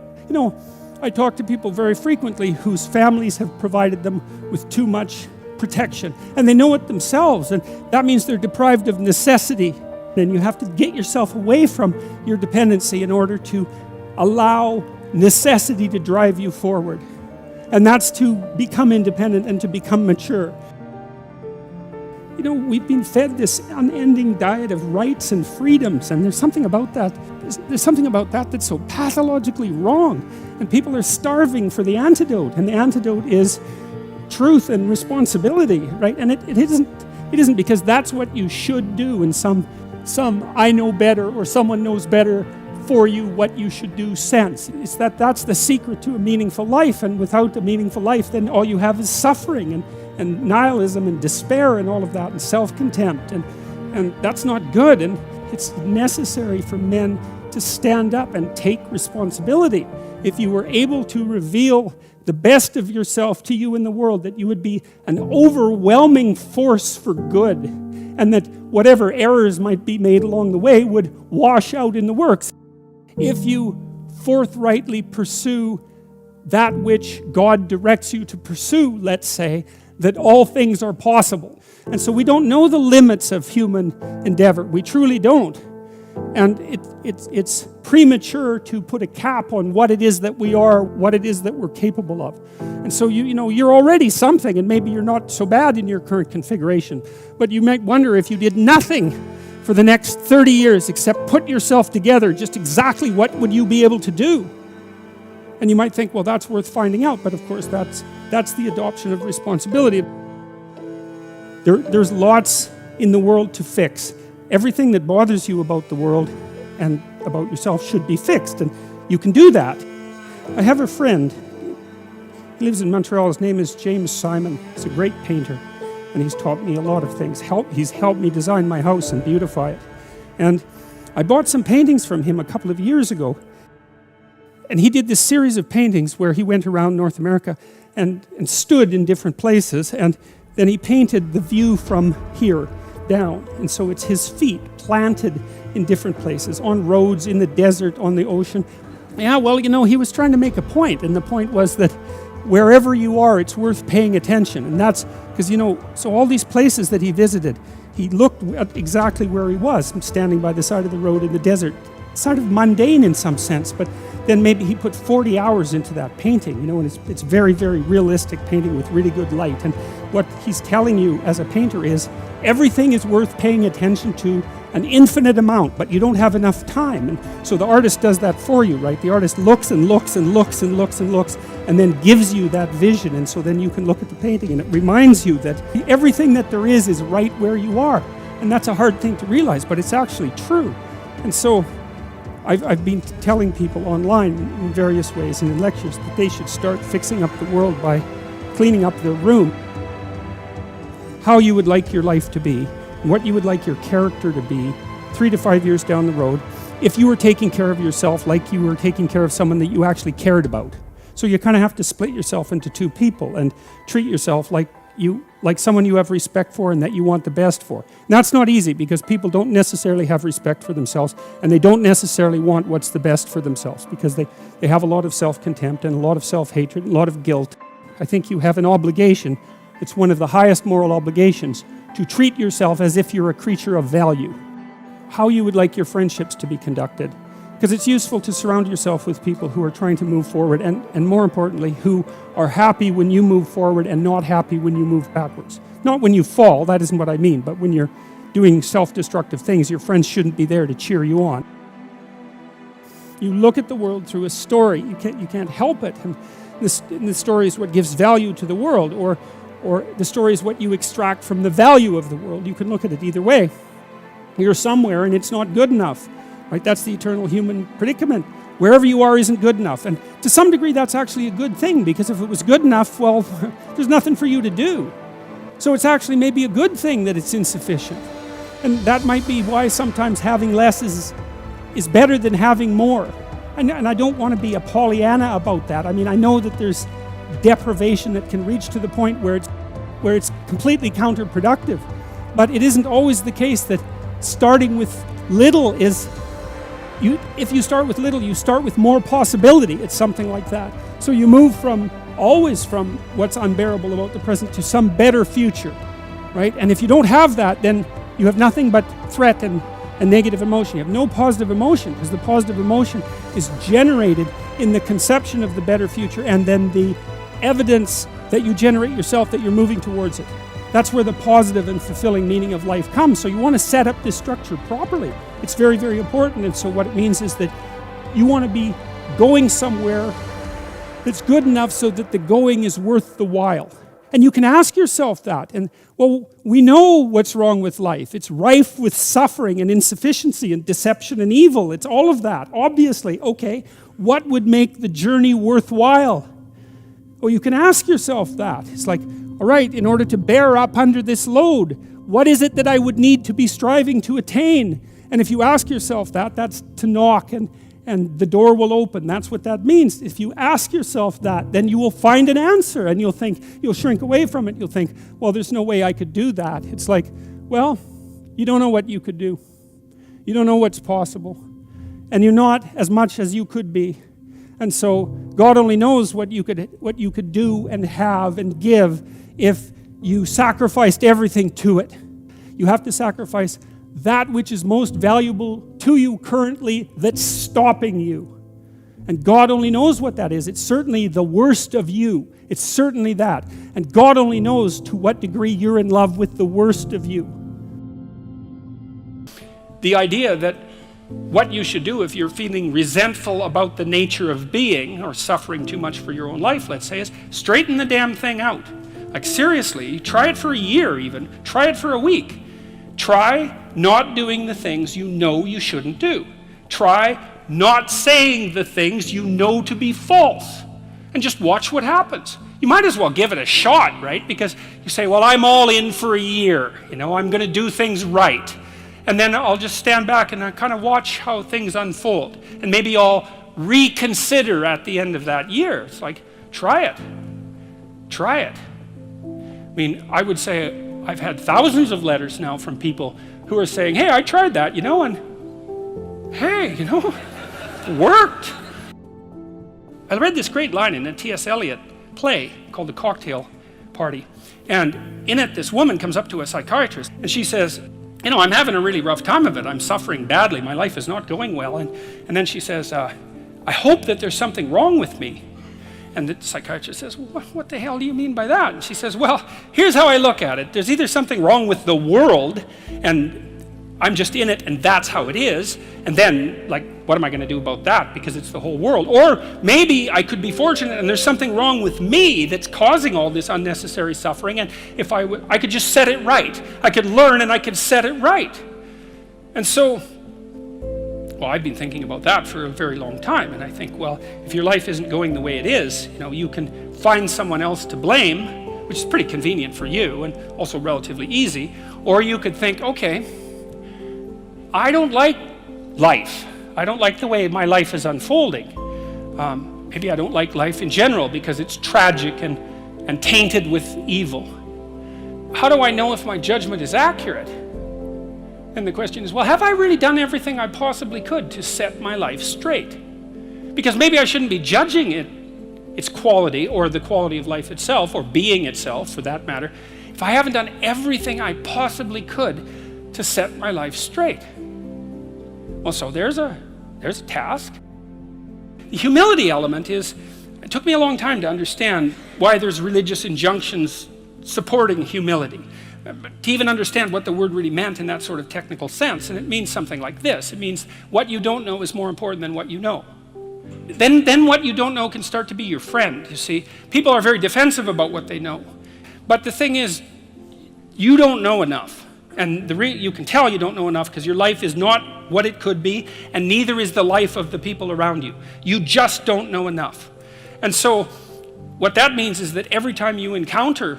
I talk to people very frequently whose families have provided them with too much protection. And they know it themselves, and that means they're deprived of necessity. And you have to get yourself away from your dependency in order to allow necessity to drive you forward. And that's to become independent and to become mature. You know, we've been fed this unending diet of rights and freedoms, and there's something about that. There's something about that that's so pathologically wrong. And people are starving for the antidote, and the antidote is truth and responsibility, right? And it isn't because that's what you should do in some I know better or someone knows better for you what you should do sense. It's that's the secret to a meaningful life, and without a meaningful life, then all you have is suffering and nihilism and despair and all of that, and self-contempt, and that's not good. And it's necessary for men to stand up and take responsibility. If you were able to reveal the best of yourself to you in the world, that you would be an overwhelming force for good, and that whatever errors might be made along the way would wash out in the works. If you forthrightly pursue that which God directs you to pursue, let's say, that all things are possible. And so we don't know the limits of human endeavor. We truly don't. And it's premature to put a cap on what it is that we are, what it is that we're capable of. And so you know, you're already something, and maybe you're not so bad in your current configuration. But you might wonder, if you did nothing for the next 30 years except put yourself together, just exactly what would you be able to do? And you might think, well, that's worth finding out. But of course, that's the adoption of responsibility. There's lots in the world to fix. Everything that bothers you about the world and about yourself should be fixed, and you can do that. I have a friend. He lives in Montreal. His name is James Simon. He's a great painter, and he's taught me a lot of things. He's helped me design my house and beautify it. And I bought some paintings from him a couple of years ago, and he did this series of paintings where he went around North America and stood in different places, and then he painted the view from here down. And so it's his feet planted in different places, on roads, in the desert, on the ocean. Yeah, well, you know, he was trying to make a point, and the point was that wherever you are, it's worth paying attention. And that's because, you know, so all these places that he visited, he looked at exactly where he was, standing by the side of the road in the desert. Sort of mundane in some sense, but then maybe he put 40 hours into that painting, you know, and it's very, very realistic painting with really good light. And what he's telling you as a painter is everything is worth paying attention to an infinite amount, but you don't have enough time. And so the artist does that for you, right? The artist looks and looks and looks and looks and looks, and then gives you that vision. And so then you can look at the painting, and it reminds you that everything that there is right where you are. And that's a hard thing to realize, but it's actually true. And so I've been telling people online in various ways and in lectures that they should start fixing up the world by cleaning up their room. How you would like your life to be, and what you would like your character to be 3 to 5 years down the road, if you were taking care of yourself like you were taking care of someone that you actually cared about. So you kind of have to split yourself into two people and treat yourself like someone you have respect for and that you want the best for. And that's not easy, because people don't necessarily have respect for themselves, and they don't necessarily want what's the best for themselves, because they have a lot of self-contempt and a lot of self-hatred and a lot of guilt. I think you have an obligation. It's one of the highest moral obligations to treat yourself as if you're a creature of value. How you would like your friendships to be conducted. Because it's useful to surround yourself with people who are trying to move forward, and more importantly, who are happy when you move forward and not happy when you move backwards. Not when you fall, that isn't what I mean, but when you're doing self-destructive things, your friends shouldn't be there to cheer you on. You look at the world through a story. You can't help it. And the story is what gives value to the world, or the story is what you extract from the value of the world. You can look at it either way. You're somewhere and it's not good enough. Right? That's the eternal human predicament. Wherever you are isn't good enough. And to some degree, that's actually a good thing, because if it was good enough, well, there's nothing for you to do. So it's actually maybe a good thing that it's insufficient. And that might be why sometimes having less is better than having more. And I don't want to be a Pollyanna about that. I mean, I know that there's deprivation that can reach to the point where it's completely counterproductive. But it isn't always the case that starting with little is... If you start with little, you start with more possibility. It's something like that. So you move always from what's unbearable about the present to some better future, right? And if you don't have that, then you have nothing but threat and negative emotion. You have no positive emotion, because the positive emotion is generated in the conception of the better future and then the evidence that you generate yourself that you're moving towards it. That's where the positive and fulfilling meaning of life comes. So you want to set up this structure properly. It's very, very important. And so what it means is that you want to be going somewhere that's good enough so that the going is worth the while. And you can ask yourself that. And well, we know what's wrong with life. It's rife with suffering and insufficiency and deception and evil. It's all of that, obviously. Okay, what would make the journey worthwhile? Well, you can ask yourself that. It's like, all right, in order to bear up under this load, what is it that I would need to be striving to attain? And if you ask yourself that, that's to knock and the door will open. That's what that means. If you ask yourself that, then you will find an answer and you'll shrink away from it. You'll think, well, there's no way I could do that. It's like, well, you don't know what you could do. You don't know what's possible. And you're not as much as you could be. And so God only knows what you could do and have and give if you sacrificed everything to it. You have to sacrifice that which is most valuable to you currently that's stopping you. And God only knows what that is. It's certainly the worst of you. It's certainly that. And God only knows to what degree you're in love with the worst of you. The idea that what you should do if you're feeling resentful about the nature of being or suffering too much for your own life, let's say, is straighten the damn thing out. Like seriously, try it for a year even. Try it for a week. Try not doing the things you know you shouldn't do. Try not saying the things you know to be false. And just watch what happens. You might as well give it a shot, right? Because you say, well, I'm all in for a year. You know, I'm going to do things right. And then I'll just stand back and I kind of watch how things unfold. And maybe I'll reconsider at the end of that year. It's like, try it. Try it. I mean, I would say I've had thousands of letters now from people who are saying, hey, I tried that, you know, and hey, you know, it worked. I read this great line in a T.S. Eliot play called The Cocktail Party. And in it, this woman comes up to a psychiatrist and she says, you know, I'm having a really rough time of it. I'm suffering badly. My life is not going well. And then she says, I hope that there's something wrong with me. And the psychiatrist says, well, what the hell do you mean by that? And she says, well, here's how I look at it. There's either something wrong with the world, and I'm just in it, and that's how it is. And then, like, what am I going to do about that? Because it's the whole world. Or maybe I could be fortunate, and there's something wrong with me that's causing all this unnecessary suffering, and if I could just set it right. I could learn, and I could set it right. And so, well, I've been thinking about that for a very long time, and I think, well, if your life isn't going the way it is, you know, you can find someone else to blame, which is pretty convenient for you and also relatively easy, or you could think, okay, I don't like life. I don't like the way my life is unfolding. Maybe I don't like life in general because it's tragic and tainted with evil. How do I know if my judgment is accurate? And the question is, well, have I really done everything I possibly could to set my life straight? Because maybe I shouldn't be judging its quality or the quality of life itself or being itself for that matter if I haven't done everything I possibly could to set my life straight. Well, so there's a task. The humility element is, it took me a long time to understand why there's religious injunctions supporting humility. To even understand what the word really meant in that sort of technical sense. And it means something like this. It means what you don't know is more important than what you know. Then what you don't know can start to be your friend, you see. People are very defensive about what they know. But the thing is, you don't know enough. And you can tell you don't know enough because your life is not what it could be, and neither is the life of the people around you. You just don't know enough. And so what that means is that every time you encounter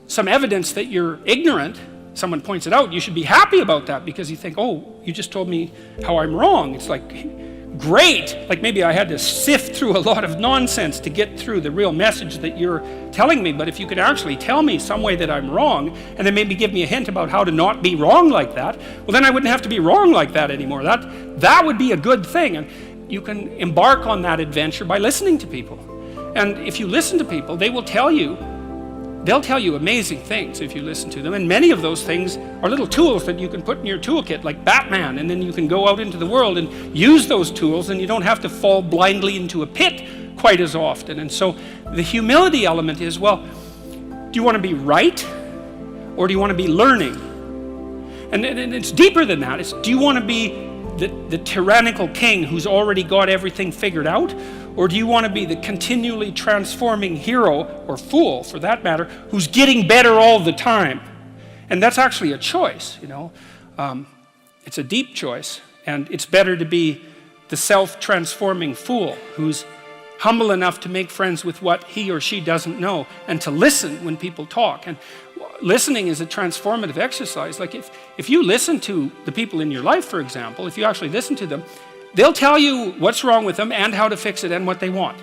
some evidence that you're ignorant, someone points it out, you should be happy about that because you think, oh, you just told me how I'm wrong. It's like, great. Like maybe I had to sift through a lot of nonsense to get through the real message that you're telling me, but if you could actually tell me some way that I'm wrong and then maybe give me a hint about how to not be wrong like that, well then I wouldn't have to be wrong like that anymore. That would be a good thing, and you can embark on that adventure by listening to people. And if you listen to people, they'll tell you amazing things if you listen to them, and many of those things are little tools that you can put in your toolkit like Batman, and then you can go out into the world and use those tools, and you don't have to fall blindly into a pit quite as often. And so the humility element is, well, do you want to be right or do you want to be learning? And it's deeper than that. It's, do you want to be the tyrannical king who's already got everything figured out? Or do you want to be the continually transforming hero, or fool for that matter, who's getting better all the time? And that's actually a choice, you know. It's a deep choice. And it's better to be the self-transforming fool who's humble enough to make friends with what he or she doesn't know and to listen when people talk. And listening is a transformative exercise. Like if you listen to the people in your life, for example, if you actually listen to them, they'll tell you what's wrong with them and how to fix it and what they want.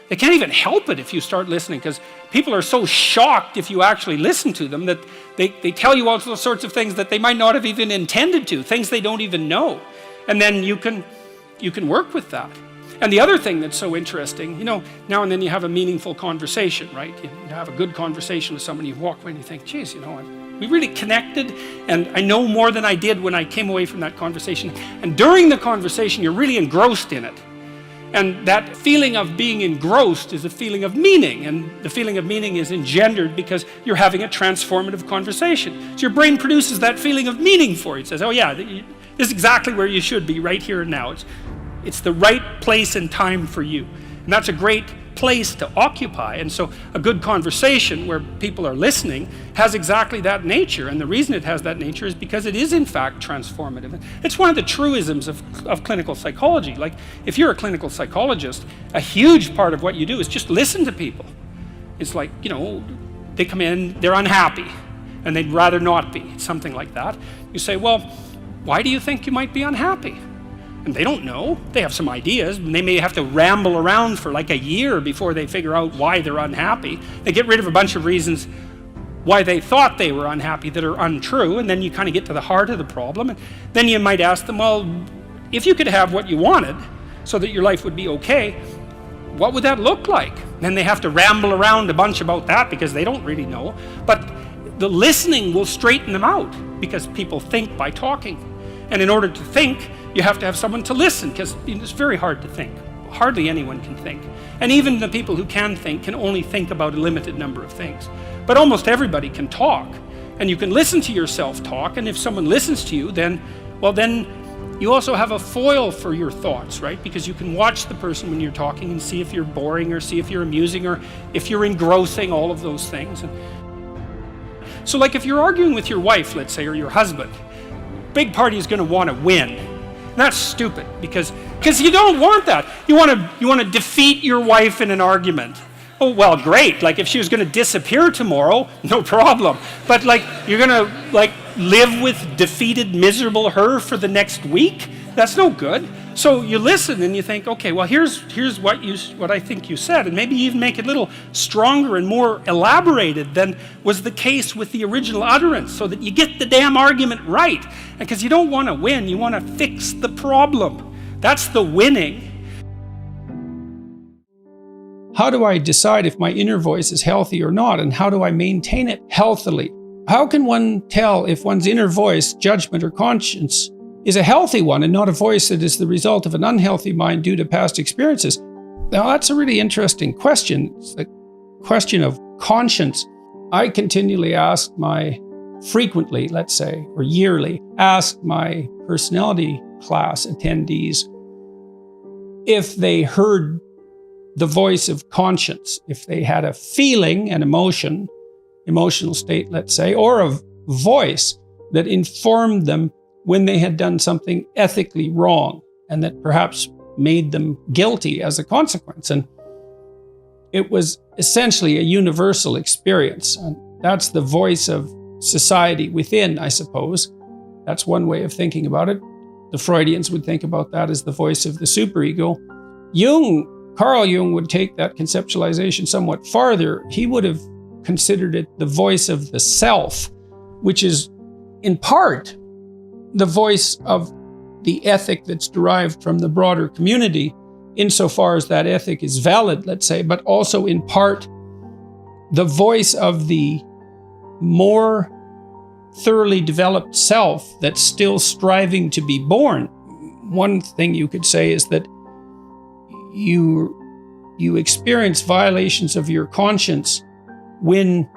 They can't even help it if you start listening, because people are so shocked if you actually listen to them that they tell you all sorts of things that they might not have even intended to, things they don't even know. And then you can work with that. And the other thing that's so interesting, you know, now and then you have a meaningful conversation, right? You have a good conversation with someone, you walk away and you think, geez, you know, we really connected, and I know more than I did when I came away from that conversation. And during the conversation, you're really engrossed in it. And that feeling of being engrossed is a feeling of meaning, and the feeling of meaning is engendered because you're having a transformative conversation. So your brain produces that feeling of meaning for you. It says, oh yeah, this is exactly where you should be, right here and now. It's the right place and time for you. And that's a great place to occupy. And so a good conversation where people are listening has exactly that nature. And the reason it has that nature is because it is in fact transformative. It's one of the truisms of clinical psychology. Like if you're a clinical psychologist, a huge part of what you do is just listen to people. It's like, you know, they come in, they're unhappy and they'd rather not be, something like that. You say, well, why do you think you might be unhappy? And they don't know. They have some ideas, and they may have to ramble around for like a year before they figure out why they're unhappy. They get rid of a bunch of reasons why they thought they were unhappy that are untrue, and then you kind of get to the heart of the problem. And then you might ask them, well, if you could have what you wanted so that your life would be okay, what would that look like? Then they have to ramble around a bunch about that because they don't really know. But the listening will straighten them out because people think by talking. And in order to think, you have to have someone to listen, because it's very hard to think. Hardly anyone can think. And even the people who can think can only think about a limited number of things. But almost everybody can talk. And you can listen to yourself talk, and if someone listens to you, then you also have a foil for your thoughts, right? Because you can watch the person when you're talking and see if you're boring or see if you're amusing or if you're engrossing, all of those things. So like if you're arguing with your wife, let's say, or your husband, big party is going to want to win. And that's stupid because you don't want that. You want to defeat your wife in an argument. Oh, well, great. Like if she was going to disappear tomorrow, no problem. But like you're going to like live with defeated, miserable her for the next week? That's no good. So you listen and you think, okay, well, here's what I think you said, and maybe even make it a little stronger and more elaborated than was the case with the original utterance, so that you get the damn argument right. And because you don't want to win, you want to fix the problem. That's the winning. How do I decide if my inner voice is healthy or not, and how do I maintain it healthily? How can one tell if one's inner voice, judgment, or conscience is a healthy one and not a voice that is the result of an unhealthy mind due to past experiences? Now, that's a really interesting question. It's the question of conscience. I continually frequently, let's say, or yearly, ask my personality class attendees if they heard the voice of conscience, if they had a feeling, an emotional state, let's say, or a voice that informed them when they had done something ethically wrong and that perhaps made them guilty as a consequence. And it was essentially a universal experience. And that's the voice of society within, I suppose. That's one way of thinking about it. The Freudians would think about that as the voice of the superego. Carl Jung would take that conceptualization somewhat farther. He would have considered it the voice of the self, which is in part the voice of the ethic that's derived from the broader community, insofar as that ethic is valid, let's say, but also in part the voice of the more thoroughly developed self that's still striving to be born. One thing you could say is that you you experience violations of your conscience when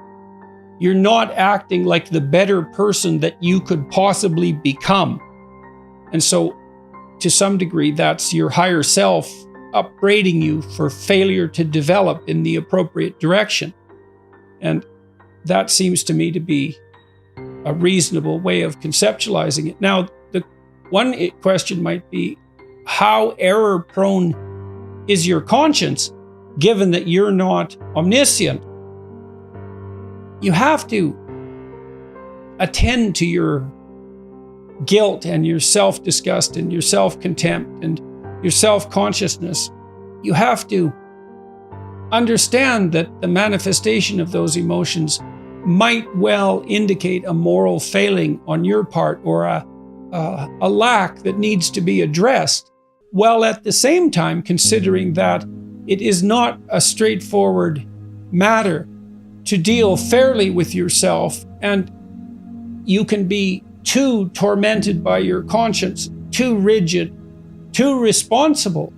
you're not acting like the better person that you could possibly become. And so, to some degree, that's your higher self upbraiding you for failure to develop in the appropriate direction. And that seems to me to be a reasonable way of conceptualizing it. Now, the one question might be, how error-prone is your conscience, given that you're not omniscient? You have to attend to your guilt and your self-disgust and your self-contempt and your self-consciousness. You have to understand that the manifestation of those emotions might well indicate a moral failing on your part, or a lack that needs to be addressed, while at the same time considering that it is not a straightforward matter to deal fairly with yourself, and you can be too tormented by your conscience, too rigid, too responsible,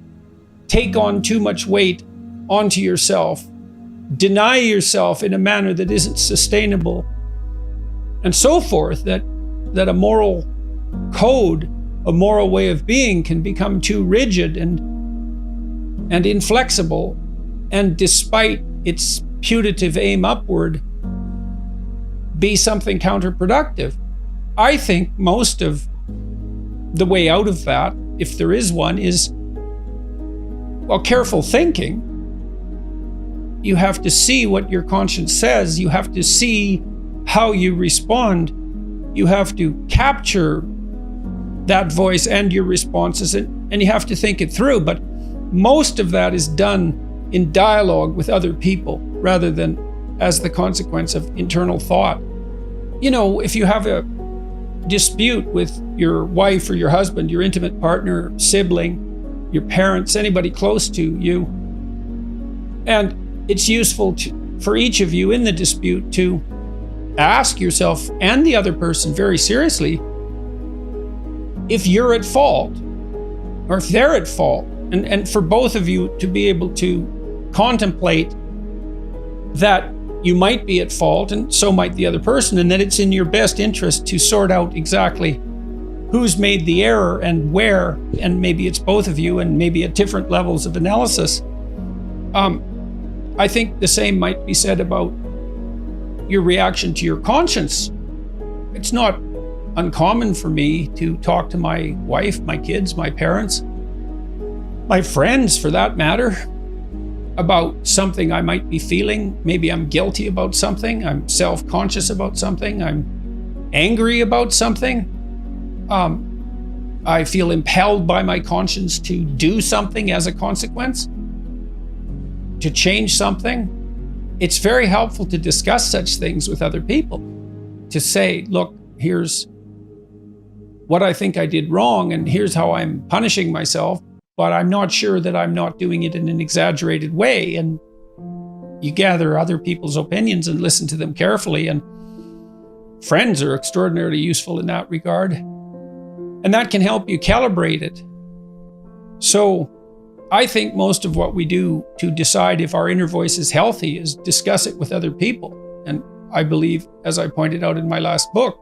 take on too much weight onto yourself, deny yourself in a manner that isn't sustainable, and so forth, that a moral code, a moral way of being can become too rigid and inflexible, and despite its putative aim upward, be something counterproductive. I think most of the way out of that, if there is one, is, well, careful thinking. You have to see what your conscience says. You have to see how you respond. You have to capture that voice and your responses, and you have to think it through. But most of that is done in dialogue with other people rather than as the consequence of internal thought. You know, if you have a dispute with your wife or your husband, your intimate partner, sibling, your parents, anybody close to you, and it's useful for each of you in the dispute to ask yourself and the other person very seriously if you're at fault or if they're at fault, and for both of you to be able to contemplate that you might be at fault and so might the other person, and that it's in your best interest to sort out exactly who's made the error and where, and maybe it's both of you and maybe at different levels of analysis. I think the same might be said about your reaction to your conscience. It's not uncommon for me to talk to my wife, my kids, my parents, my friends for that matter, about something I might be feeling. Maybe I'm guilty about something, I'm self-conscious about something, I'm angry about something. I feel impelled by my conscience to do something as a consequence, to change something. It's very helpful to discuss such things with other people, to say, look, here's what I think I did wrong, and here's how I'm punishing myself, but I'm not sure that I'm not doing it in an exaggerated way. And you gather other people's opinions and listen to them carefully, and friends are extraordinarily useful in that regard. And that can help you calibrate it. So I think most of what we do to decide if our inner voice is healthy is discuss it with other people. And I believe, as I pointed out in my last book,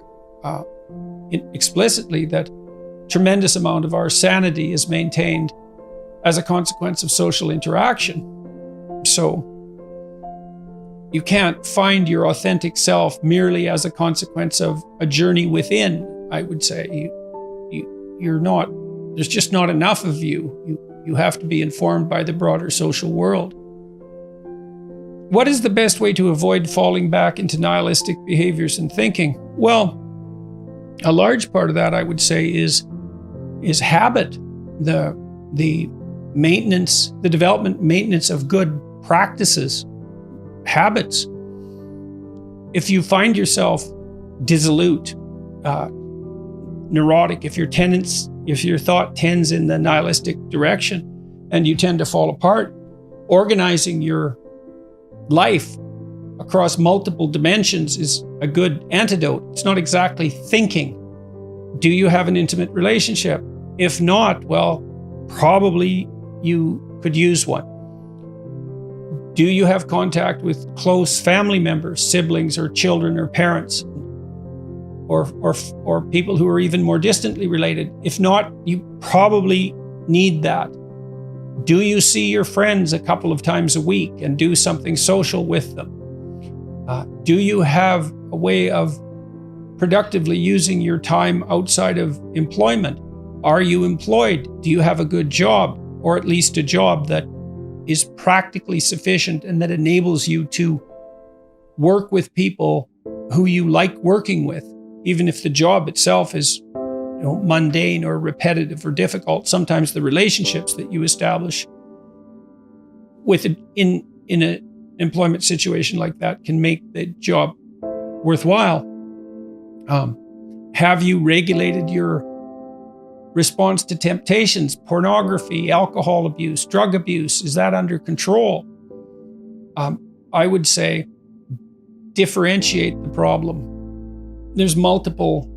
explicitly, that tremendous amount of our sanity is maintained as a consequence of social interaction. So you can't find your authentic self merely as a consequence of a journey within, I would say. You're not, there's just not enough of you. You have to be informed by the broader social world. What is the best way to avoid falling back into nihilistic behaviors and thinking? Well, a large part of that, I would say, is habit, the maintenance, the development, maintenance of good practices, habits. If you find yourself dissolute, neurotic, if your thought tends in the nihilistic direction and you tend to fall apart, organizing your life across multiple dimensions is a good antidote. It's not exactly thinking. Do you have an intimate relationship? If not, well, probably you could use one. Do you have contact with close family members, siblings or children or parents? Or people who are even more distantly related? If not, you probably need that. Do you see your friends a couple of times a week and do something social with them? Do you have a way of productively using your time outside of employment? Are you employed? Do you have a good job, or at least a job that is practically sufficient and that enables you to work with people who you like working with, even if the job itself is mundane or repetitive or difficult? Sometimes the relationships that you establish in an employment situation like that can make the job worthwhile. Have you regulated your response to temptations, pornography, alcohol abuse, drug abuse? Is that under control? I would say differentiate the problem. There's multiple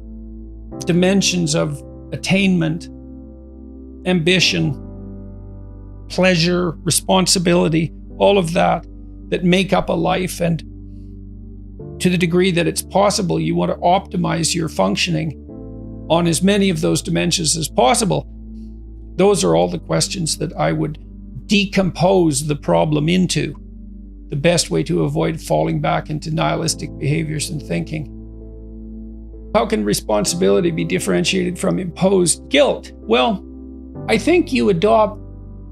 dimensions of attainment, ambition, pleasure, responsibility, all of that make up a life. And to the degree that it's possible, you want to optimize your functioning on as many of those dimensions as possible. Those are all the questions that I would decompose the problem into. The best way to avoid falling back into nihilistic behaviors and thinking. How can responsibility be differentiated from imposed guilt? Well, I think you adopt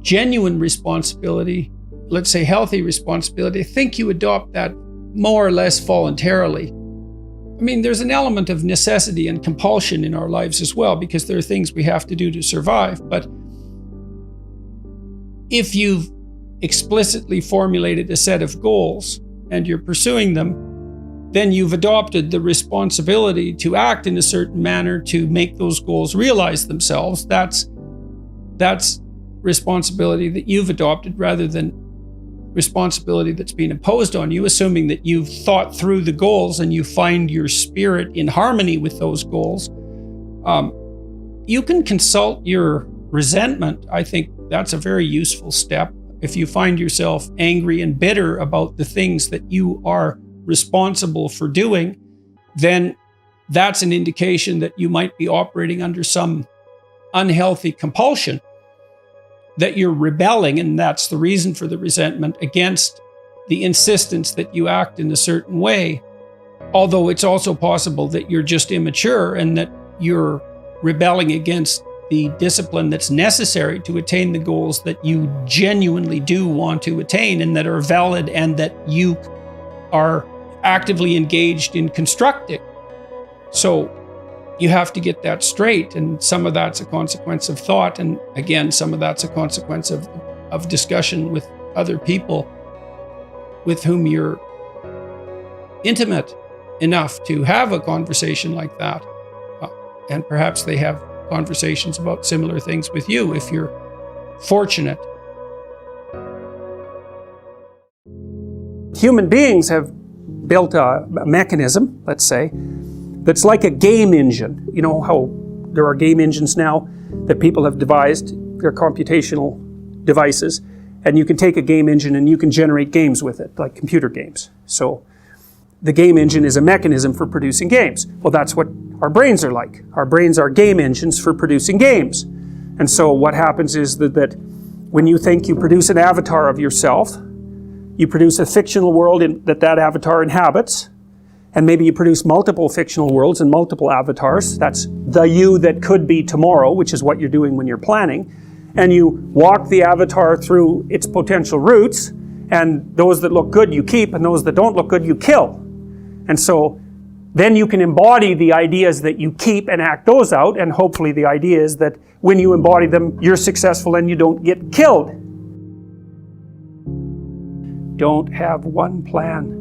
genuine responsibility, let's say healthy responsibility. I think you adopt that more or less voluntarily. I mean, there's an element of necessity and compulsion in our lives as well, because there are things we have to do to survive. But if you've explicitly formulated a set of goals and you're pursuing them, then you've adopted the responsibility to act in a certain manner to make those goals realize themselves. That's responsibility that you've adopted rather than responsibility that's been imposed on you, assuming that you've thought through the goals and you find your spirit in harmony with those goals. You can consult your resentment. I think that's a very useful step. If you find yourself angry and bitter about the things that you are responsible for doing, then that's an indication that you might be operating under some unhealthy compulsion, that you're rebelling, and that's the reason for the resentment, against the insistence that you act in a certain way. Although it's also possible that you're just immature and that you're rebelling against the discipline that's necessary to attain the goals that you genuinely do want to attain and that are valid and that you are actively engaged in constructing. So you have to get that straight, and some of that's a consequence of thought, and again, some of that's a consequence of discussion with other people with whom you're intimate enough to have a conversation like that. And perhaps they have conversations about similar things with you if you're fortunate. Human beings have built a mechanism, let's say, that's like a game engine. You know how there are game engines now that people have devised? They're computational devices, and you can take a game engine and you can generate games with it, like computer games. So the game engine is a mechanism for producing games. Well, that's what our brains are like. Our brains are game engines for producing games. And so what happens is that when you think, you produce an avatar of yourself, you produce a fictional world that avatar inhabits, and maybe you produce multiple fictional worlds and multiple avatars. That's the you that could be tomorrow, which is what you're doing when you're planning. And you walk the avatar through its potential routes, and those that look good you keep, and those that don't look good you kill. And so then you can embody the ideas that you keep and act those out, and hopefully the idea is that when you embody them, you're successful and you don't get killed. Don't have one plan.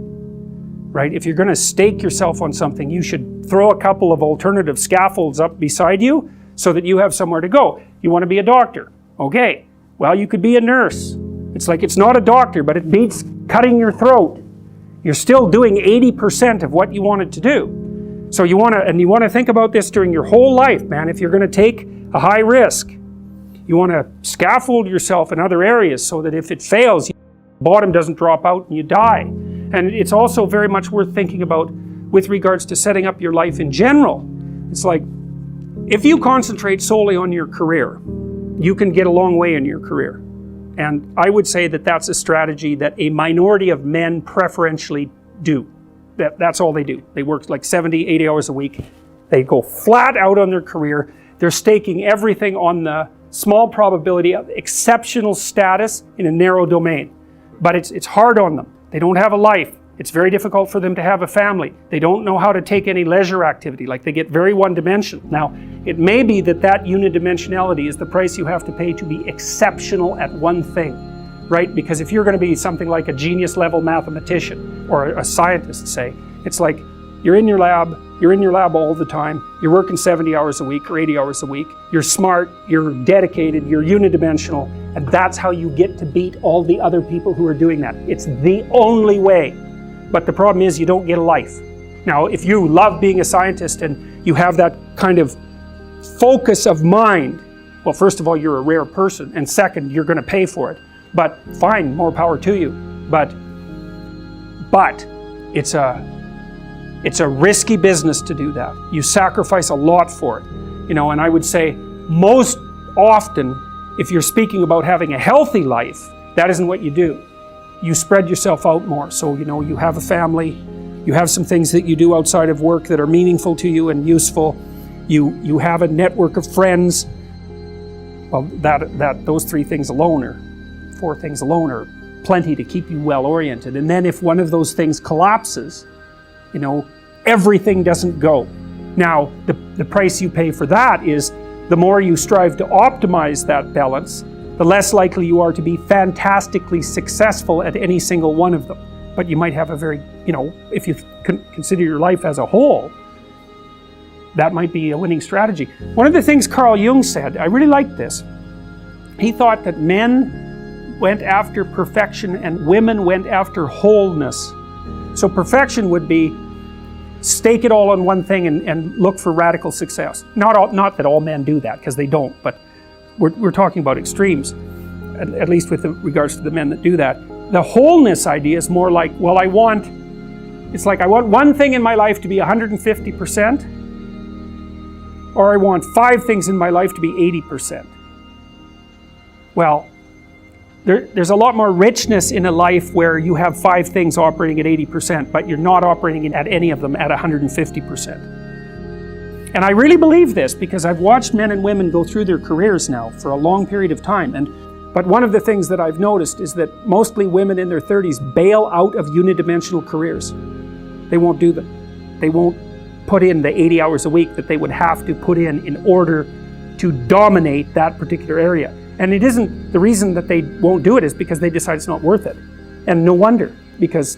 Right? If you're going to stake yourself on something, you should throw a couple of alternative scaffolds up beside you so that you have somewhere to go. You want to be a doctor. Okay. Well, you could be a nurse. It's like, it's not a doctor, but it beats cutting your throat. You're still doing 80% of what you wanted to do. So you want to think about this during your whole life, man. If you're going to take a high risk, you want to scaffold yourself in other areas so that if it fails, bottom doesn't drop out and you die. And it's also very much worth thinking about with regards to setting up your life in general. It's like, if you concentrate solely on your career, you can get a long way in your career. And I would say that that's a strategy that a minority of men preferentially do. That's all they do. They work like 70, 80 hours a week. They go flat out on their career. They're staking everything on the small probability of exceptional status in a narrow domain. But it's hard on them. They don't have a life. It's very difficult for them to have a family. They don't know how to take any leisure activity. Like, they get very one-dimensional. Now, it may be that unidimensionality is the price you have to pay to be exceptional at one thing, right? Because if you're going to be something like a genius level mathematician or a scientist, say, it's like you're in your lab all the time, you're working 70 hours a week or 80 hours a week, you're smart, you're dedicated, you're unidimensional, and that's how you get to beat all the other people who are doing that. It's the only way. But the problem is you don't get a life. Now, if you love being a scientist and you have that kind of focus of mind, well, first of all, you're a rare person, and second, you're going to pay for it. But fine, more power to you. But it's a risky business to do that. You sacrifice a lot for it. And I would say most often, if you're speaking about having a healthy life, that isn't what you do. You spread yourself out more. So, you have a family, you have some things that you do outside of work that are meaningful to you and useful. You have a network of friends. Well, those 3 things alone, or 4 things alone, are plenty to keep you well oriented. And then if one of those things collapses, everything doesn't go. Now, the price you pay for that is the more you strive to optimize that balance, the less likely you are to be fantastically successful at any single one of them. But you might have a very, if you consider your life as a whole, that might be a winning strategy. One of the things Carl Jung said, I really liked this. He thought that men went after perfection and women went after wholeness. So perfection would be stake it all on one thing and look for radical success. Not that all men do that, because they don't, but we're talking about extremes, at least with regards to the men that do that. The wholeness idea is more like, well, I want one thing in my life to be 150%, or I want 5 things in my life to be 80%. Well, there's a lot more richness in a life where you have 5 things operating at 80%, but you're not operating at any of them at 150%. And I really believe this because I've watched men and women go through their careers now for a long period of time. But one of the things that I've noticed is that mostly women in their 30s bail out of unidimensional careers. They won't do them. They won't put in the 80 hours a week that they would have to put in order to dominate that particular area. And it isn't, the reason that they won't do it is because they decide it's not worth it. And no wonder, because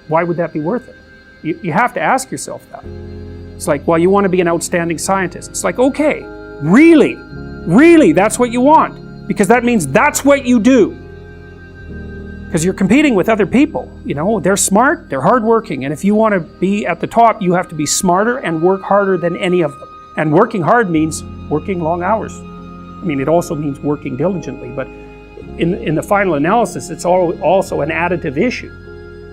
why would that be worth it? You have to ask yourself that. It's like, well, you want to be an outstanding scientist. It's like, okay, really, that's what you want. Because that means that's what you do. Because you're competing with other people. They're smart, they're hardworking. And if you want to be at the top, you have to be smarter and work harder than any of them. And working hard means working long hours. It also means working diligently, but in the final analysis, it's also an additive issue.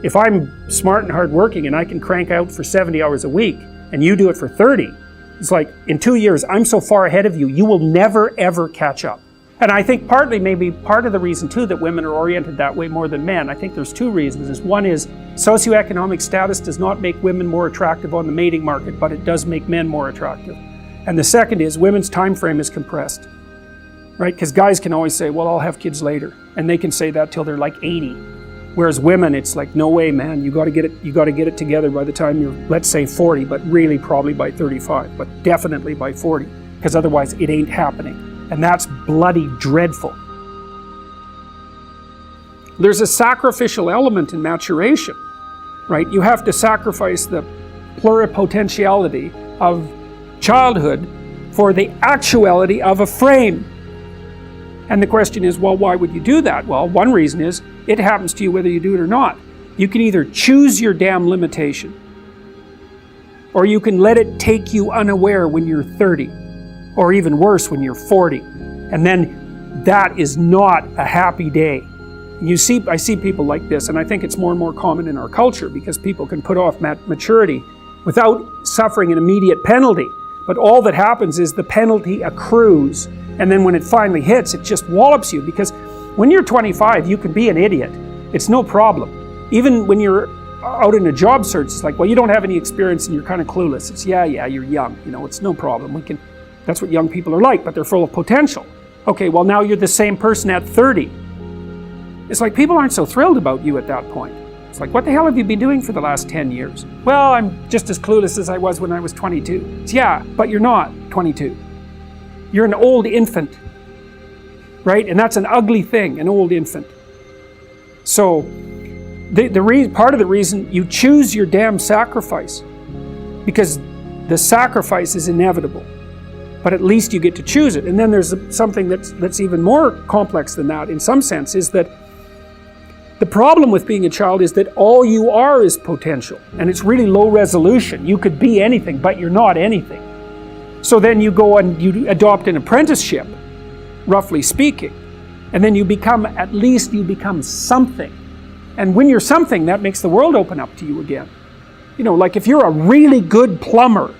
If I'm smart and hardworking and I can crank out for 70 hours a week, and you do it for 30, it's like, in 2 years, I'm so far ahead of you, you will never, ever catch up. And I think maybe part of the reason, too, that women are oriented that way more than men, I think there's 2 reasons. One is socioeconomic status does not make women more attractive on the mating market, but it does make men more attractive. And the second is women's time frame is compressed. Right? Because guys can always say, well, I'll have kids later. And they can say that till they're like 80. Whereas women, it's like, no way, man, you got to get it together by the time you're, let's say 40, but really probably by 35, but definitely by 40, because otherwise it ain't happening. And that's bloody dreadful. There's a sacrificial element in maturation, right? You have to sacrifice the pluripotentiality of childhood for the actuality of a frame. And the question is, well, why would you do that? Well, one reason is it happens to you whether you do it or not. You can either choose your damn limitation, or you can let it take you unaware when you're 30, or even worse, when you're 40. And then that is not a happy day. I see people like this, and I think it's more and more common in our culture because people can put off maturity without suffering an immediate penalty. But all that happens is the penalty accrues, and then when it finally hits, it just wallops you. Because when you're 25, you can be an idiot. It's no problem. Even when you're out in a job search, it's like, well, you don't have any experience and you're kind of clueless. It's yeah, you're young. It's no problem. That's what young people are like, but they're full of potential. Okay, well, now you're the same person at 30. It's like people aren't so thrilled about you at that point. It's like, what the hell have you been doing for the last 10 years? Well, I'm just as clueless as I was when I was 22. It's, yeah, but you're not 22. You're an old infant, right? And that's an ugly thing, an old infant. So, part of the reason you choose your damn sacrifice, because the sacrifice is inevitable, but at least you get to choose it. And then there's something that's even more complex than that in some sense, is that the problem with being a child is that all you are is potential, and it's really low resolution. You could be anything, but you're not anything. So then you go and you adopt an apprenticeship, roughly speaking, and then you become something. And when you're something, that makes the world open up to you again. Like if you're a really good plumber,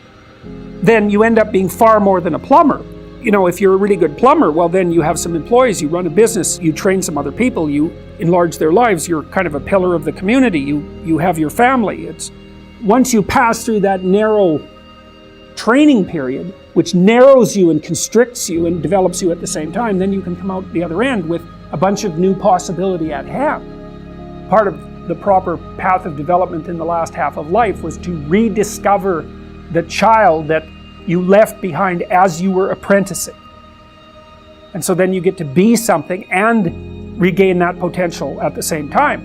then you end up being far more than a plumber. If you're a really good plumber, well, then you have some employees, you run a business, you train some other people, you enlarge their lives, you're kind of a pillar of the community, you have your family. It's once you pass through that narrow training period, which narrows you and constricts you and develops you at the same time, then you can come out the other end with a bunch of new possibility at hand. Part of the proper path of development in the last half of life was to rediscover the child that you left behind as you were apprenticing. And so then you get to be something and regain that potential at the same time.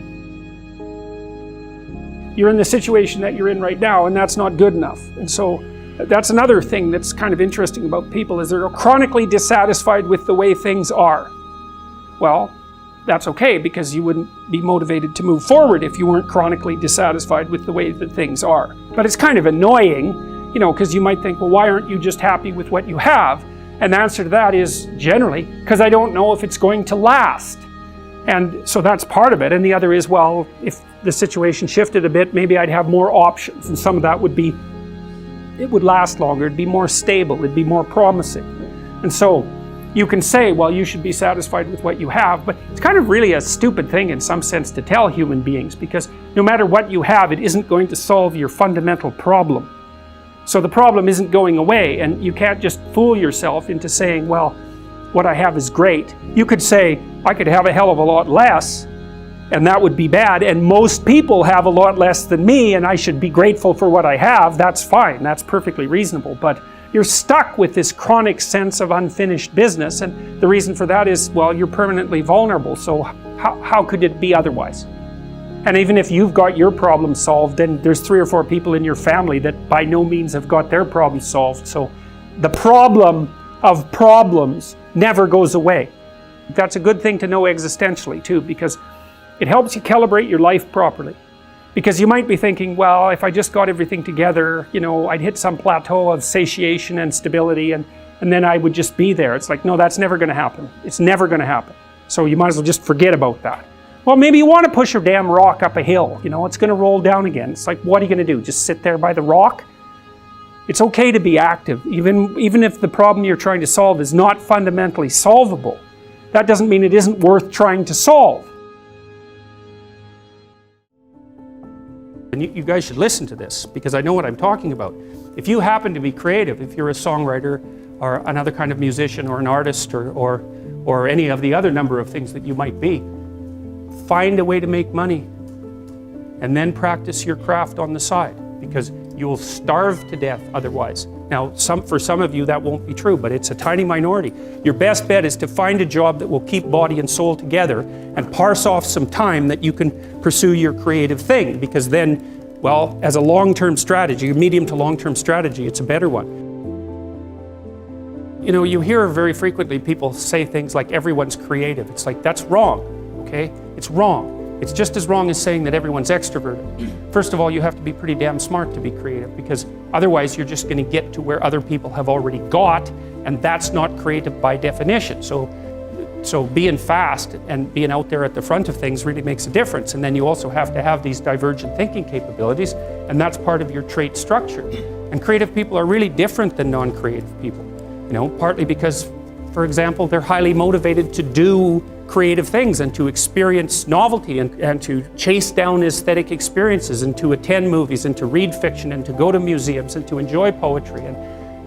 You're in the situation that you're in right now, and that's not good enough. And so that's another thing that's kind of interesting about people, is they're chronically dissatisfied with the way things are. Well, that's okay, because you wouldn't be motivated to move forward if you weren't chronically dissatisfied with the way that things are. But it's kind of annoying, because you might think, well, why aren't you just happy with what you have? And the answer to that is generally, because I don't know if it's going to last. And so that's part of it. And the other is, well, if the situation shifted a bit, maybe I'd have more options. And some of that would be, it would last longer, it'd be more stable, it'd be more promising. And so you can say, well, you should be satisfied with what you have, but it's kind of really a stupid thing in some sense to tell human beings, because no matter what you have, it isn't going to solve your fundamental problem. So the problem isn't going away, and you can't just fool yourself into saying, well, what I have is great. You could say, I could have a hell of a lot less, and that would be bad, and most people have a lot less than me, and I should be grateful for what I have. That's fine, that's perfectly reasonable, but you're stuck with this chronic sense of unfinished business, and the reason for that is, well, you're permanently vulnerable, so how could it be otherwise? And even if you've got your problem solved, then there's 3 or 4 people in your family that by no means have got their problem solved. So the problem of problems never goes away. That's a good thing to know existentially too, because it helps you calibrate your life properly. Because you might be thinking, well, if I just got everything together, I'd hit some plateau of satiation and stability, and then I would just be there. It's like, no, that's never going to happen. It's never going to happen. So you might as well just forget about that. Well, maybe you want to push your damn rock up a hill. It's going to roll down again. It's like, what are you going to do? Just sit there by the rock? It's okay to be active, even if the problem you're trying to solve is not fundamentally solvable. That doesn't mean it isn't worth trying to solve. And you guys should listen to this, because I know what I'm talking about. If you happen to be creative, if you're a songwriter or another kind of musician or an artist or any of the other number of things that you might be, find a way to make money and then practice your craft on the side, because you'll starve to death otherwise. Now, for some of you that won't be true, but it's a tiny minority. Your best bet is to find a job that will keep body and soul together and parse off some time that you can pursue your creative thing, because then, well, as a long-term strategy, a medium to long-term strategy, it's a better one. You hear very frequently people say things like everyone's creative. It's like, that's wrong, okay? It's wrong. It's just as wrong as saying that everyone's extroverted. First of all, you have to be pretty damn smart to be creative, because otherwise you're just going to get to where other people have already got, and that's not creative by definition. So So being fast and being out there at the front of things really makes a difference. And then you also have to have these divergent thinking capabilities, and that's part of your trait structure. And creative people are really different than non-creative people, partly because, for example, they're highly motivated to do creative things and to experience novelty and to chase down aesthetic experiences and to attend movies and to read fiction and to go to museums and to enjoy poetry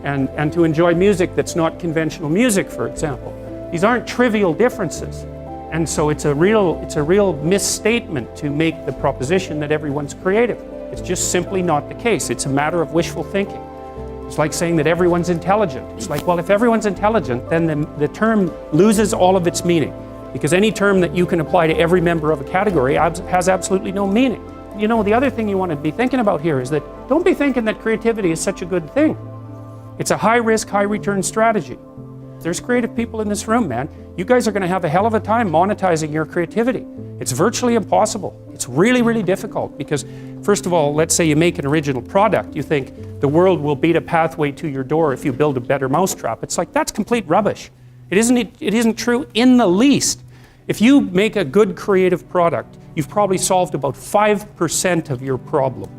and to enjoy music that's not conventional music, for example. These aren't trivial differences. And so it's a real misstatement to make the proposition that everyone's creative. It's just simply not the case. It's a matter of wishful thinking. It's like saying that everyone's intelligent. It's like, well, if everyone's intelligent, then the term loses all of its meaning, because any term that you can apply to every member of a category has absolutely no meaning. The other thing you want to be thinking about here is that don't be thinking that creativity is such a good thing. It's a high-risk, high-return strategy. There's creative people in this room, man. You guys are going to have a hell of a time monetizing your creativity. It's virtually impossible. It's really, really difficult because, first of all, let's say you make an original product. You think the world will beat a pathway to your door if you build a better mousetrap. It's like, that's complete rubbish. It isn't true in the least. If you make a good creative product, you've probably solved about 5% of your problem.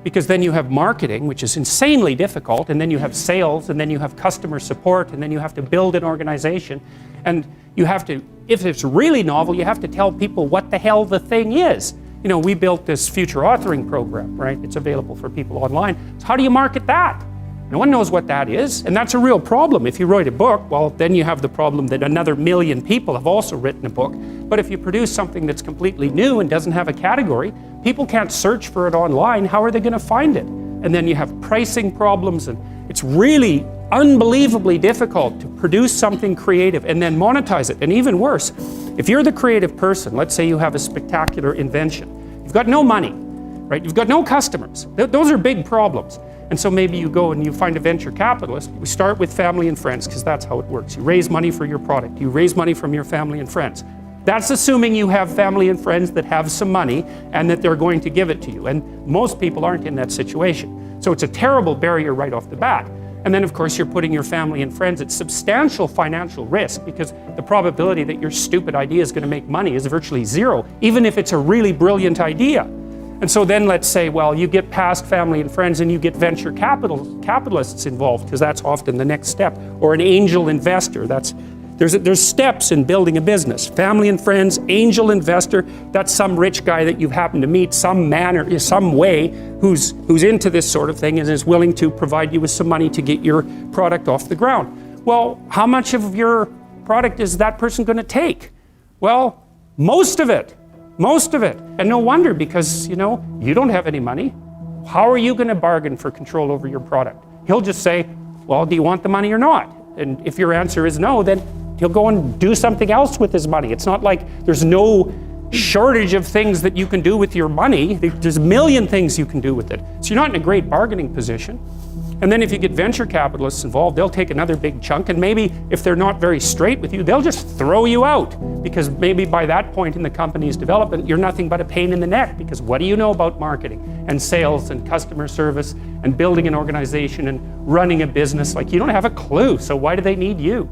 Because then you have marketing, which is insanely difficult, and then you have sales, and then you have customer support, and then you have to build an organization, and you have to, if it's really novel, you have to tell people what the hell the thing is. We built this future authoring program, right? It's available for people online. So how do you market that? No one knows what that is, and that's a real problem. If you write a book, well, then you have the problem that another million people have also written a book. But if you produce something that's completely new and doesn't have a category, people can't search for it online. How are they going to find it? And then you have pricing problems, and it's really unbelievably difficult to produce something creative and then monetize it. And even worse, if you're the creative person, let's say you have a spectacular invention, you've got no money, right? You've got no customers. Those are big problems. And so maybe you go and you find a venture capitalist. We start with family and friends, because that's how it works. You raise money for your product. You raise money from your family and friends. That's assuming you have family and friends that have some money and that they're going to give it to you. And most people aren't in that situation. So it's a terrible barrier right off the bat. And then, of course, you're putting your family and friends at substantial financial risk, because the probability that your stupid idea is going to make money is virtually zero, even if it's a really brilliant idea. And so then let's say, well, you get past family and friends and you get venture capitalists involved, because that's often the next step, or an angel investor. There's steps in building a business. Family and friends, angel investor, that's some rich guy that you've happened to meet some way who's into this sort of thing and is willing to provide you with some money to get your product off the ground. Well, how much of your product is that person going to take? Well, most of it. And no wonder, because you don't have any money. How are you going to bargain for control over your product? He'll just say, well, do you want the money or not? And if your answer is no, then he'll go and do something else with his money. It's not like there's no shortage of things that you can do with your money. There's a million things you can do with it. So you're not in a great bargaining position. And then if you get venture capitalists involved, they'll take another big chunk, and maybe if they're not very straight with you, they'll just throw you out, because maybe by that point in the company's development, you're nothing but a pain in the neck, because what do you know about marketing and sales and customer service and building an organization and running a business? Like, you don't have a clue, so why do they need you?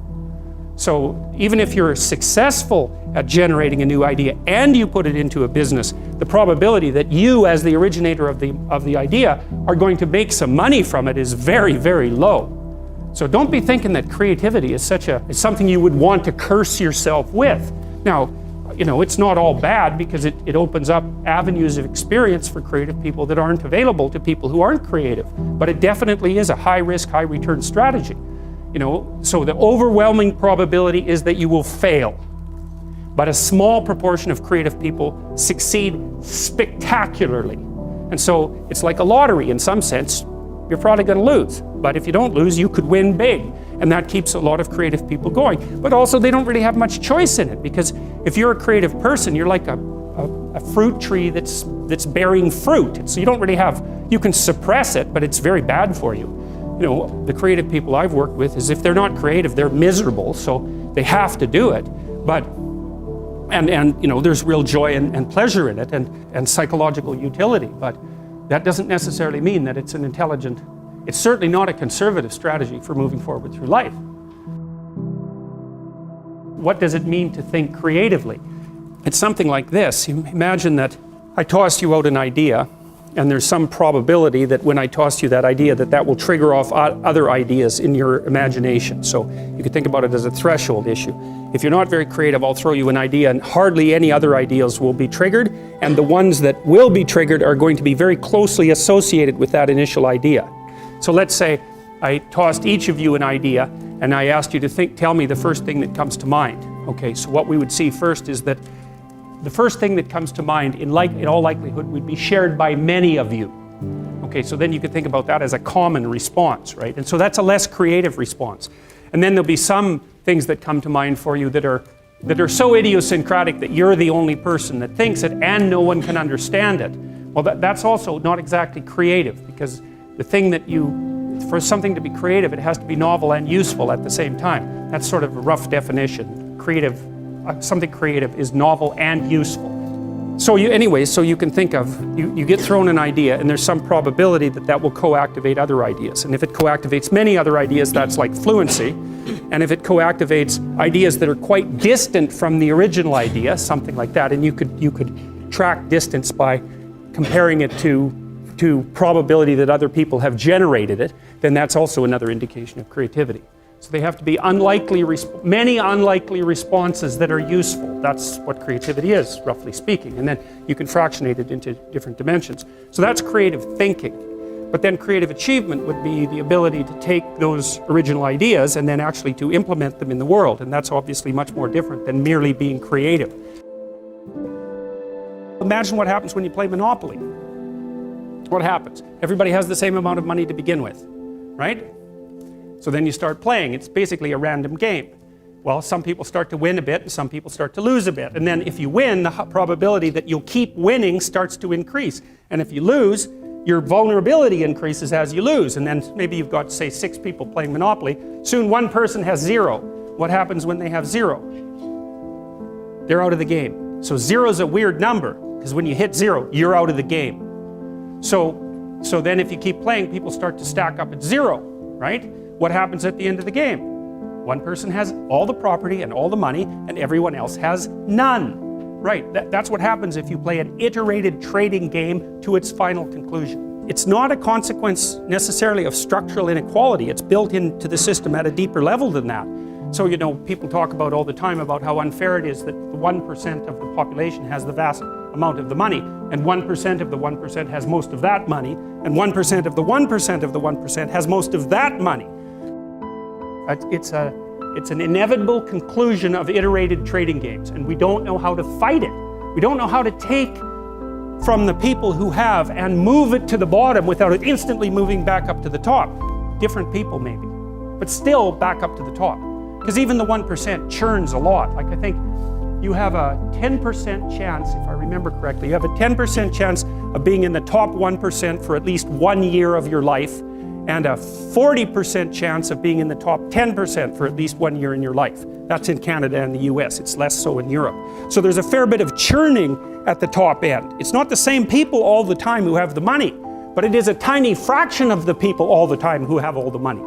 So even if you're successful at generating a new idea and you put it into a business, the probability that you, as the originator of the idea, are going to make some money from it is very, very low. So don't be thinking that creativity is something you would want to curse yourself with. Now, it's not all bad, because it opens up avenues of experience for creative people that aren't available to people who aren't creative. But it definitely is a high-risk, high-return strategy. So the overwhelming probability is that you will fail. But a small proportion of creative people succeed spectacularly. And so it's like a lottery in some sense. You're probably going to lose. But if you don't lose, you could win big. And that keeps a lot of creative people going. But also, they don't really have much choice in it, because if you're a creative person, you're like a fruit tree that's bearing fruit. So you don't really you can suppress it, but it's very bad for you. The creative people I've worked with, is if they're not creative, they're miserable, so they have to do it. But there's real joy and pleasure in it, and psychological utility. But that doesn't necessarily mean that it's it's certainly not a conservative strategy for moving forward through life. what does it mean to think creatively? It's something like this. Imagine that I tossed you out an idea, and there's some probability that when I toss you that idea, that will trigger off other ideas in your imagination. So you could think about it as a threshold issue. If you're not very creative, I'll throw you an idea and hardly any other ideas will be triggered, and the ones that will be triggered are going to be very closely associated with that initial idea. So let's say I tossed each of you an idea and I asked you to tell me the first thing that comes to mind. Okay, so what we would see first is that the first thing that comes to mind in all likelihood would be shared by many of you. Okay, so then you could think about that as a common response, right? And so that's a less creative response. And then there'll be some things that come to mind for you that are so idiosyncratic that you're the only person that thinks it and no one can understand it. Well, that's also not exactly creative, because the thing that for something to be creative, it has to be novel and useful at the same time. That's sort of a rough definition. Something creative is novel and useful. So you can think of, you get thrown an idea and there's some probability that will co-activate other ideas. And if it co-activates many other ideas, that's like fluency. And if it co-activates ideas that are quite distant from the original idea, something like that, and you could track distance by comparing it to probability that other people have generated it, then that's also another indication of creativity. So they have to be many unlikely responses that are useful. That's what creativity is, roughly speaking. And then you can fractionate it into different dimensions. So that's creative thinking. But then creative achievement would be the ability to take those original ideas and then actually to implement them in the world. And that's obviously much more different than merely being creative. Imagine what happens when you play Monopoly. What happens? Everybody has the same amount of money to begin with, right? So then you start playing. It's basically a random game. Well, some people start to win a bit and some people start to lose a bit. And then if you win, the probability that you'll keep winning starts to increase. And if you lose, your vulnerability increases as you lose. And then maybe you've got, say, 6 people playing Monopoly. Soon one person has 0. What happens when they have 0? They're out of the game. So 0 is a weird number, because when you hit 0, you're out of the game. So then if you keep playing, people start to stack up at 0, right? What happens at the end of the game? One person has all the property and all the money, and everyone else has none. Right, that's what happens if you play an iterated trading game to its final conclusion. It's not a consequence necessarily of structural inequality. It's built into the system at a deeper level than that. So, people talk about all the time about how unfair it is that the 1% of the population has the vast amount of the money, and 1% of the 1% has most of that money, and 1% of the 1% of the 1% has most of that money. It's an inevitable conclusion of iterated trading games, and we don't know how to fight it. We don't know how to take from the people who have and move it to the bottom without it instantly moving back up to the top. Different people maybe, but still back up to the top. Because even the 1% churns a lot. Like, I think you have a 10% chance, if I remember correctly, you have a 10% chance of being in the top 1% for at least 1 year of your life, and a 40% chance of being in the top 10% for at least 1 year in your life. That's in Canada and the US. It's less so in Europe. So there's a fair bit of churning at the top end. It's not the same people all the time who have the money, but it is a tiny fraction of the people all the time who have all the money.